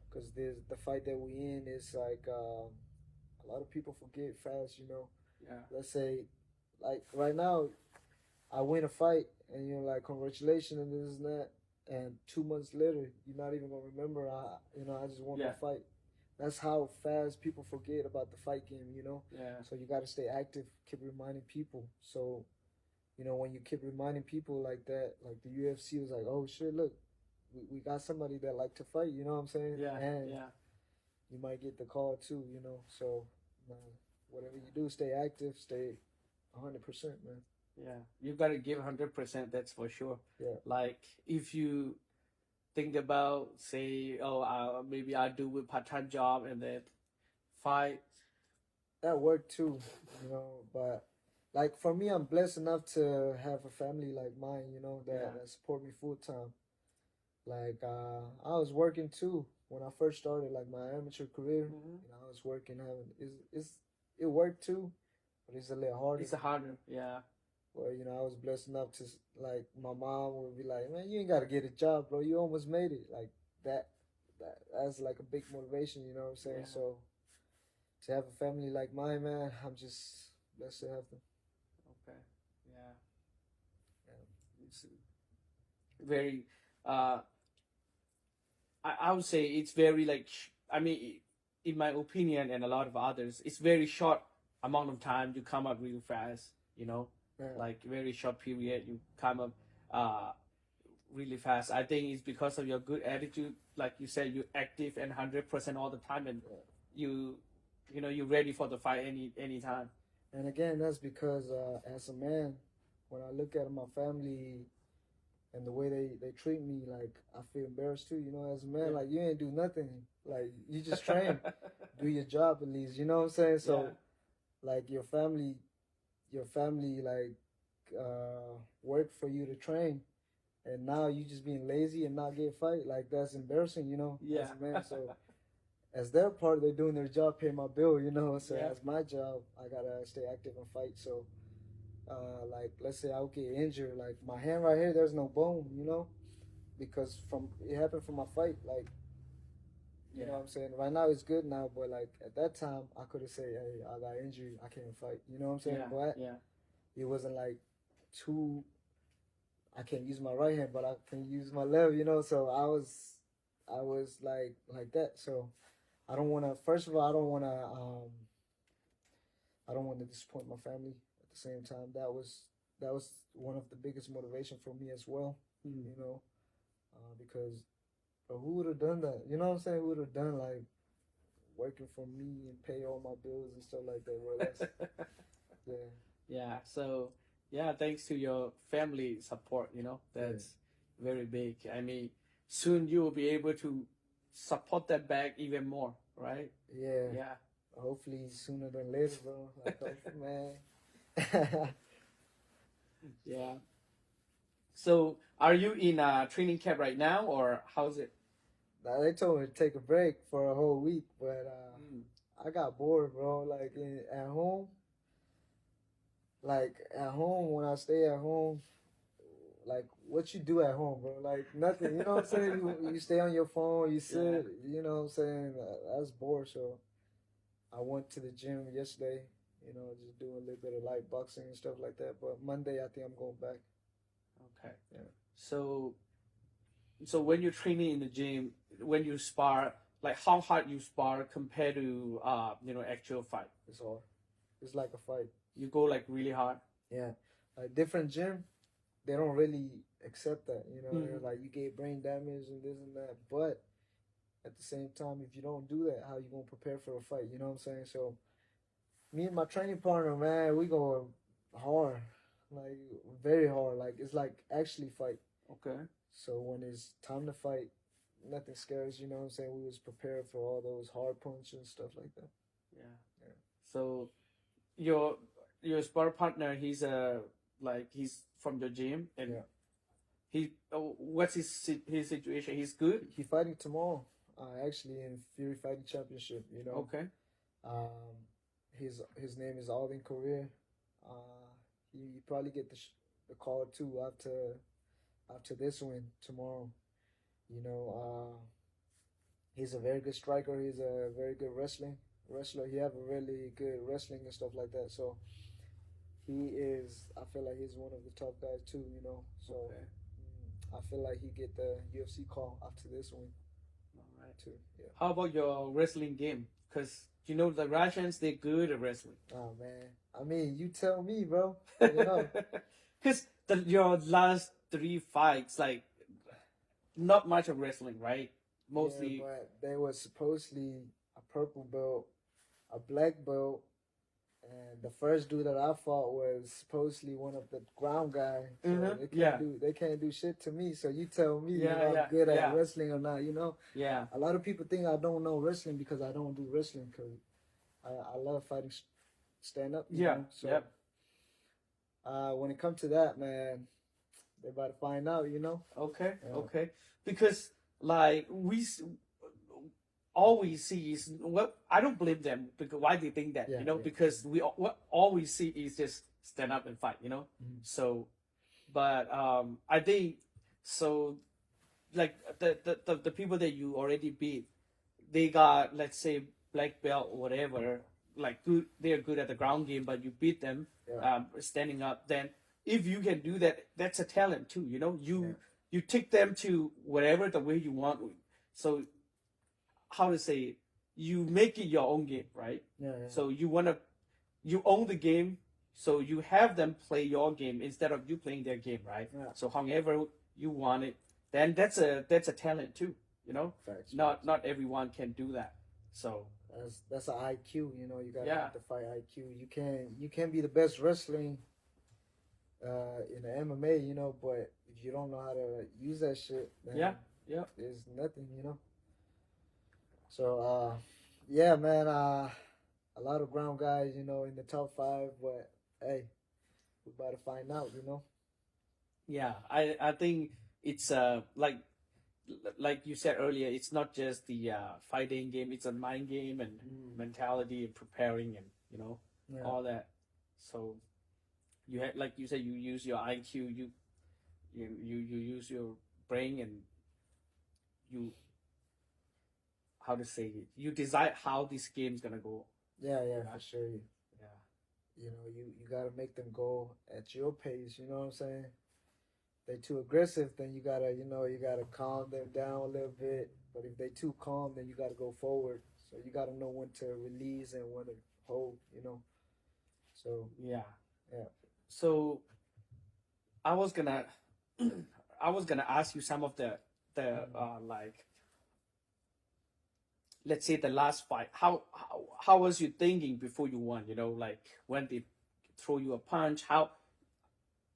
[SPEAKER 2] because there's the fight that we in is like a lot of people forget fast. You know,
[SPEAKER 1] Yeah.
[SPEAKER 2] let's say, like right now, I win a fight and you're like, congratulations and this and that, and 2 months later, you're not even gonna remember. I just won my fight. That's how fast people forget about the fight game. You know.
[SPEAKER 1] Yeah.
[SPEAKER 2] So you got to stay active. Keep reminding people. So you know, when you keep reminding people like that, like the UFC was like, oh shit, look, we got somebody that like to fight, you know what I'm saying?
[SPEAKER 1] Yeah.
[SPEAKER 2] And
[SPEAKER 1] Yeah.
[SPEAKER 2] you might get the call too, you know. So, whatever you do, stay active, stay 100%, man.
[SPEAKER 1] Yeah. You gotta give 100%. That's for sure.
[SPEAKER 2] Yeah.
[SPEAKER 1] Like if you think about say, oh, maybe I do a part-time job and then fight.
[SPEAKER 2] That worked too, you know, but like for me, I'm blessed enough to have a family like mine, you know, that support me full time. Like I was working too when I first started like my amateur career.
[SPEAKER 1] Mm-hmm.
[SPEAKER 2] You know, I was working having it worked too, but it's a little harder.
[SPEAKER 1] It's harder, yeah.
[SPEAKER 2] Well, you know, I was blessed enough to like my mom would be like, "Man, you ain't got to get a job, bro. You almost made it." Like that, that's like a big motivation. You know what I'm saying?
[SPEAKER 1] Yeah.
[SPEAKER 2] So to have a family like mine, man, I'm just blessed to have them.
[SPEAKER 1] Okay. Yeah.
[SPEAKER 2] Yeah.
[SPEAKER 1] It's very I would say it's very like I mean in my opinion and a lot of others it's very short amount of time you come up really fast, you know.
[SPEAKER 2] Yeah.
[SPEAKER 1] Like very short period you come up really fast. I think it's because of your good attitude, like you said, you're active and 100% all the time, and you know you're ready for the fight any time.
[SPEAKER 2] And again, that's because as a man, when I look at my family and the way they treat me, like I feel embarrassed too. You know, as a man, like you ain't do nothing. Like you just train, do your job at least. You know what I'm saying? So, like your family like work for you to train, and now you just being lazy and not get fight. Like that's embarrassing. You know, as a man. So. As their part, they're doing their job, paying my bill, you know. So as my job, I gotta stay active and fight. So, like, let's say I'll get injured, like my hand right here, there's no bone, you know, because from it happened from my fight. Like, you know what I'm saying? Right now it's good now, but like at that time, I could have said, "Hey, I got injury, I can't fight." You know what I'm saying? But it wasn't like too. I can't use my right hand, but I can use my left, you know. So I was like that. So. I don't want to. First of all, I don't want to. I don't want to disappoint my family. At the same time, that was one of the biggest motivation for me as well. You know, because who would have done that? You know what I'm saying? Who would have done like working for me and pay all my bills and stuff like that? Well, that's,
[SPEAKER 1] yeah. So thanks to your family support, you know, that's very big. I mean, soon you will be able to support that back even more, right?
[SPEAKER 2] Yeah. Hopefully sooner than later, bro. Like, man.
[SPEAKER 1] Yeah. So, are you in a training camp right now, or how's it?
[SPEAKER 2] They told me to take a break for a whole week, but I got bored, bro. Like at home, when I stay at home, like what you do at home, bro? Like nothing. You know what I'm saying? You stay on your phone, you sit. You know what I'm saying? That's bored. So I went to the gym yesterday, just doing a little bit of light boxing and stuff like that. But Monday, I think I'm going back.
[SPEAKER 1] Okay.
[SPEAKER 2] Yeah.
[SPEAKER 1] So when you're training in the gym, when you spar, like how hard you spar compared to actual fight?
[SPEAKER 2] It's hard. It's like a fight.
[SPEAKER 1] You go like really hard.
[SPEAKER 2] Yeah. A different gym, they don't really accept that. They're like, you get brain damage and this and that. But at the same time, if you don't do that, how you gonna prepare for a fight? You know what I'm saying? So me and my training partner, man, we go hard, like very hard. Like it's like actually fight.
[SPEAKER 1] Okay.
[SPEAKER 2] So when it's time to fight, nothing scares. You know what I'm saying? We was prepared for all those hard punches and stuff like that.
[SPEAKER 1] Yeah. Yeah. So your spar partner, he's he's from the gym, and what's his situation? He's good.
[SPEAKER 2] He fighting tomorrow. Actually in Fury Fighting Championship.
[SPEAKER 1] Okay.
[SPEAKER 2] His name is Alvin Korea. He probably get the call too after this win tomorrow. He's a very good striker. He's a very good wrestler. He have a really good wrestling and stuff like that. So he is. I feel like he's one of the top guys too. So
[SPEAKER 1] okay.
[SPEAKER 2] I feel like he get the UFC call after this win.
[SPEAKER 1] All right.
[SPEAKER 2] Too. Yeah.
[SPEAKER 1] How about your wrestling game? Because the Russians, they're good at wrestling.
[SPEAKER 2] Oh man, I mean, you tell me, bro.
[SPEAKER 1] Because your last 3 fights, like, not much of wrestling, right? Mostly.
[SPEAKER 2] Yeah, but they were supposedly a purple belt, a black belt, and the first dude that I fought was supposedly one of the ground guys. So they can't do shit to me. So you tell me if I'm good at wrestling or not.
[SPEAKER 1] Yeah.
[SPEAKER 2] A lot of people think I don't know wrestling because I don't do wrestling because I love fighting stand up. So when it comes to that, man, they're about to find out.
[SPEAKER 1] Okay. Yeah. Okay. Because like all we see is I don't blame them because why they think that because all we see is just stand up and fight So but I think so like the people that you already beat, they got, let's say, black belt or whatever, like they're good at the ground game, but you beat them standing up. Then if you can do that, that's a talent too. You take them to whatever the way you want. So how to say it? You make it your own game, right?
[SPEAKER 2] Yeah.
[SPEAKER 1] So you own the game. So you have them play your game instead of you playing their game, right?
[SPEAKER 2] Yeah.
[SPEAKER 1] So however you want it, then that's a talent too.
[SPEAKER 2] Facts.
[SPEAKER 1] Not everyone can do that. So
[SPEAKER 2] that's an IQ. You gotta have the fight IQ. You can be the best wrestling in the MMA, but if you don't know how to use that shit, then there's nothing. So man, a lot of ground guys, in the top 5, but hey, we're about to find out,
[SPEAKER 1] Yeah, I think it's like you said earlier, it's not just the fighting game; it's a mind game and mentality and preparing and all that. So you have, like you said, you use your IQ, you use your brain, and you, how to say it, you decide how this game's gonna go.
[SPEAKER 2] Yeah, for sure.
[SPEAKER 1] Yeah.
[SPEAKER 2] You gotta make them go at your pace. You know what I'm saying? They too aggressive, then you gotta calm them down a little bit. But if they too calm, then you gotta go forward. So you gotta know when to release and when to hold. So
[SPEAKER 1] yeah.
[SPEAKER 2] Yeah.
[SPEAKER 1] So I was gonna ask you some of the like, let's say the last fight. How was you thinking before you won? Like when they throw you a punch, how.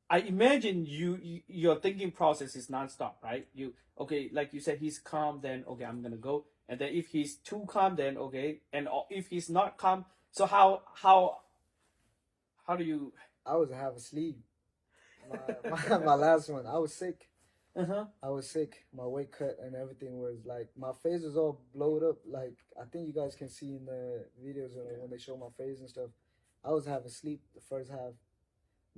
[SPEAKER 1] I imagine your thinking process is nonstop, right? Like you said, he's calm, then okay, I'm gonna go, and then if he's too calm, then okay, and if he's not calm, so how do you?
[SPEAKER 2] I was half asleep. My last one, I was sick. I was sick. My weight cut and everything was like, my face was all blowed up. Like I think you guys can see in the videos when they show my face and stuff. I was half asleep the first half.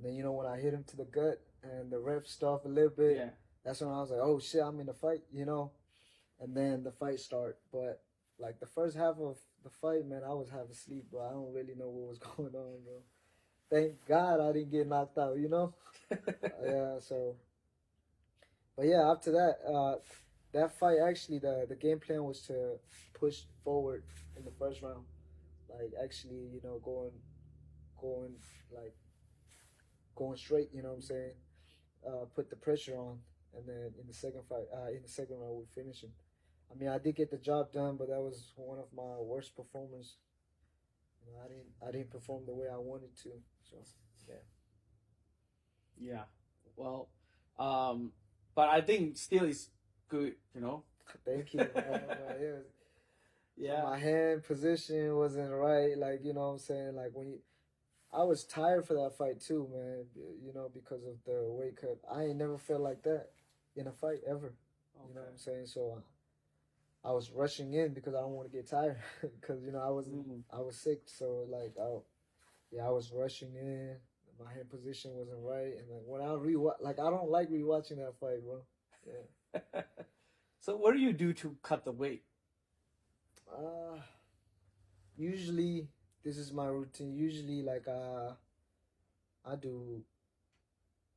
[SPEAKER 2] Then when I hit him to the gut and the ref stopped a little bit, that's when I was like, oh shit, I'm in the fight, And then the fight start. But like the first half of the fight, man, I was half asleep, bro. I don't really know what was going on, bro. Thank God I didn't get knocked out, you know? Yeah, so. But yeah, after that, that fight, actually, the game plan was to push forward in the first round. Like, actually, you know, going, like, going straight, you know what I'm saying? Put the pressure on. And then in the second fight, in the second round, we finish him. I mean, I did get the job done, but that was one of my worst performances. You know, I didn't perform the way I wanted to. So yeah.
[SPEAKER 1] Yeah. Well, but I think still is good, you know.
[SPEAKER 2] Thank you. Yeah.
[SPEAKER 1] Yeah.
[SPEAKER 2] My hand position wasn't right. Like, you know what I'm saying? Like I was tired for that fight too, man. You know, because of the weight cut. I ain't never felt like that in a fight ever. Okay. You know what I'm saying? So I was rushing in because I don't want to get tired because you know I was sick. So like I was rushing in. My hand position wasn't right, and like when I like I don't like rewatching that fight, bro. Yeah.
[SPEAKER 1] So what do you do to cut the weight?
[SPEAKER 2] Usually this is my routine. Usually like I do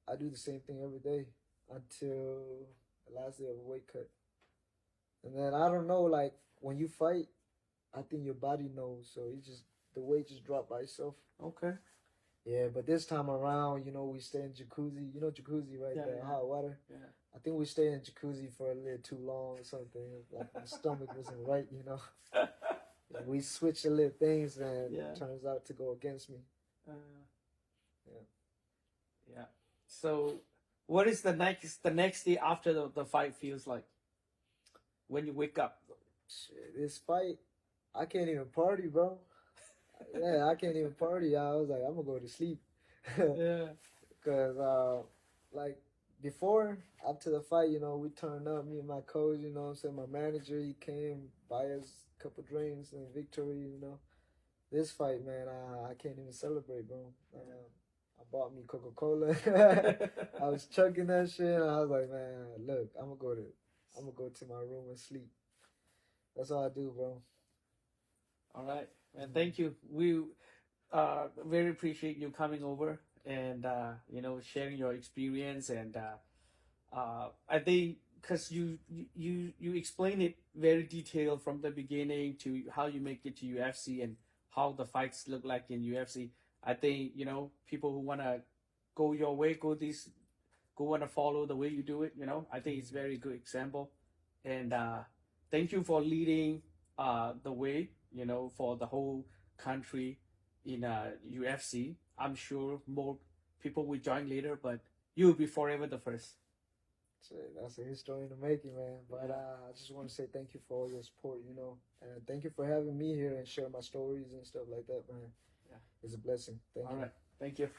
[SPEAKER 2] the same thing every day until the last day of a weight cut. And then I don't know, like when you fight, I think your body knows, so the weight just drop by itself.
[SPEAKER 1] Okay.
[SPEAKER 2] Yeah, but this time around, you know, we stay in jacuzzi. You know jacuzzi, right?
[SPEAKER 1] Yeah,
[SPEAKER 2] there, hot water.
[SPEAKER 1] Yeah.
[SPEAKER 2] I think we stayed in jacuzzi for a little too long or something. Like my stomach wasn't right, you know. We switched a little things, and it turns out to go against me. Yeah.
[SPEAKER 1] Yeah. So, what is the next day after the fight feels like? When you wake up?
[SPEAKER 2] Shit, this fight, I can't even party, bro. Yeah, I can't even party. I was like, I'm gonna go to sleep.
[SPEAKER 1] Yeah.
[SPEAKER 2] Cause like before, after the fight, you know, we turned up, me and my coach, you know what I'm saying, my manager, he came, buy us a couple drinks and victory, you know. This fight, man, I can't even celebrate, bro. I bought me Coca-Cola. I was chugging that shit, and I was like, man, look, I'm gonna go to my room and sleep. That's all I do, bro.
[SPEAKER 1] All right, man. Thank you. We very appreciate you coming over and you know, sharing your experience, and I think because you explain it very detailed from the beginning to how you make it to UFC and how the fights look like in UFC. I think, you know, people who wanna go your way, wanna follow the way you do it. You know, I think it's very good example, and thank you for leading the way. You know, for the whole country in UFC. I'm sure more people will join later, but you'll be forever the first.
[SPEAKER 2] That's a history in the making, man. But I just want to say thank you for all your support, you know, and thank you for having me here and share my stories and stuff like that, man.
[SPEAKER 1] Yeah,
[SPEAKER 2] it's a blessing. Thank you.
[SPEAKER 1] All right, thank you.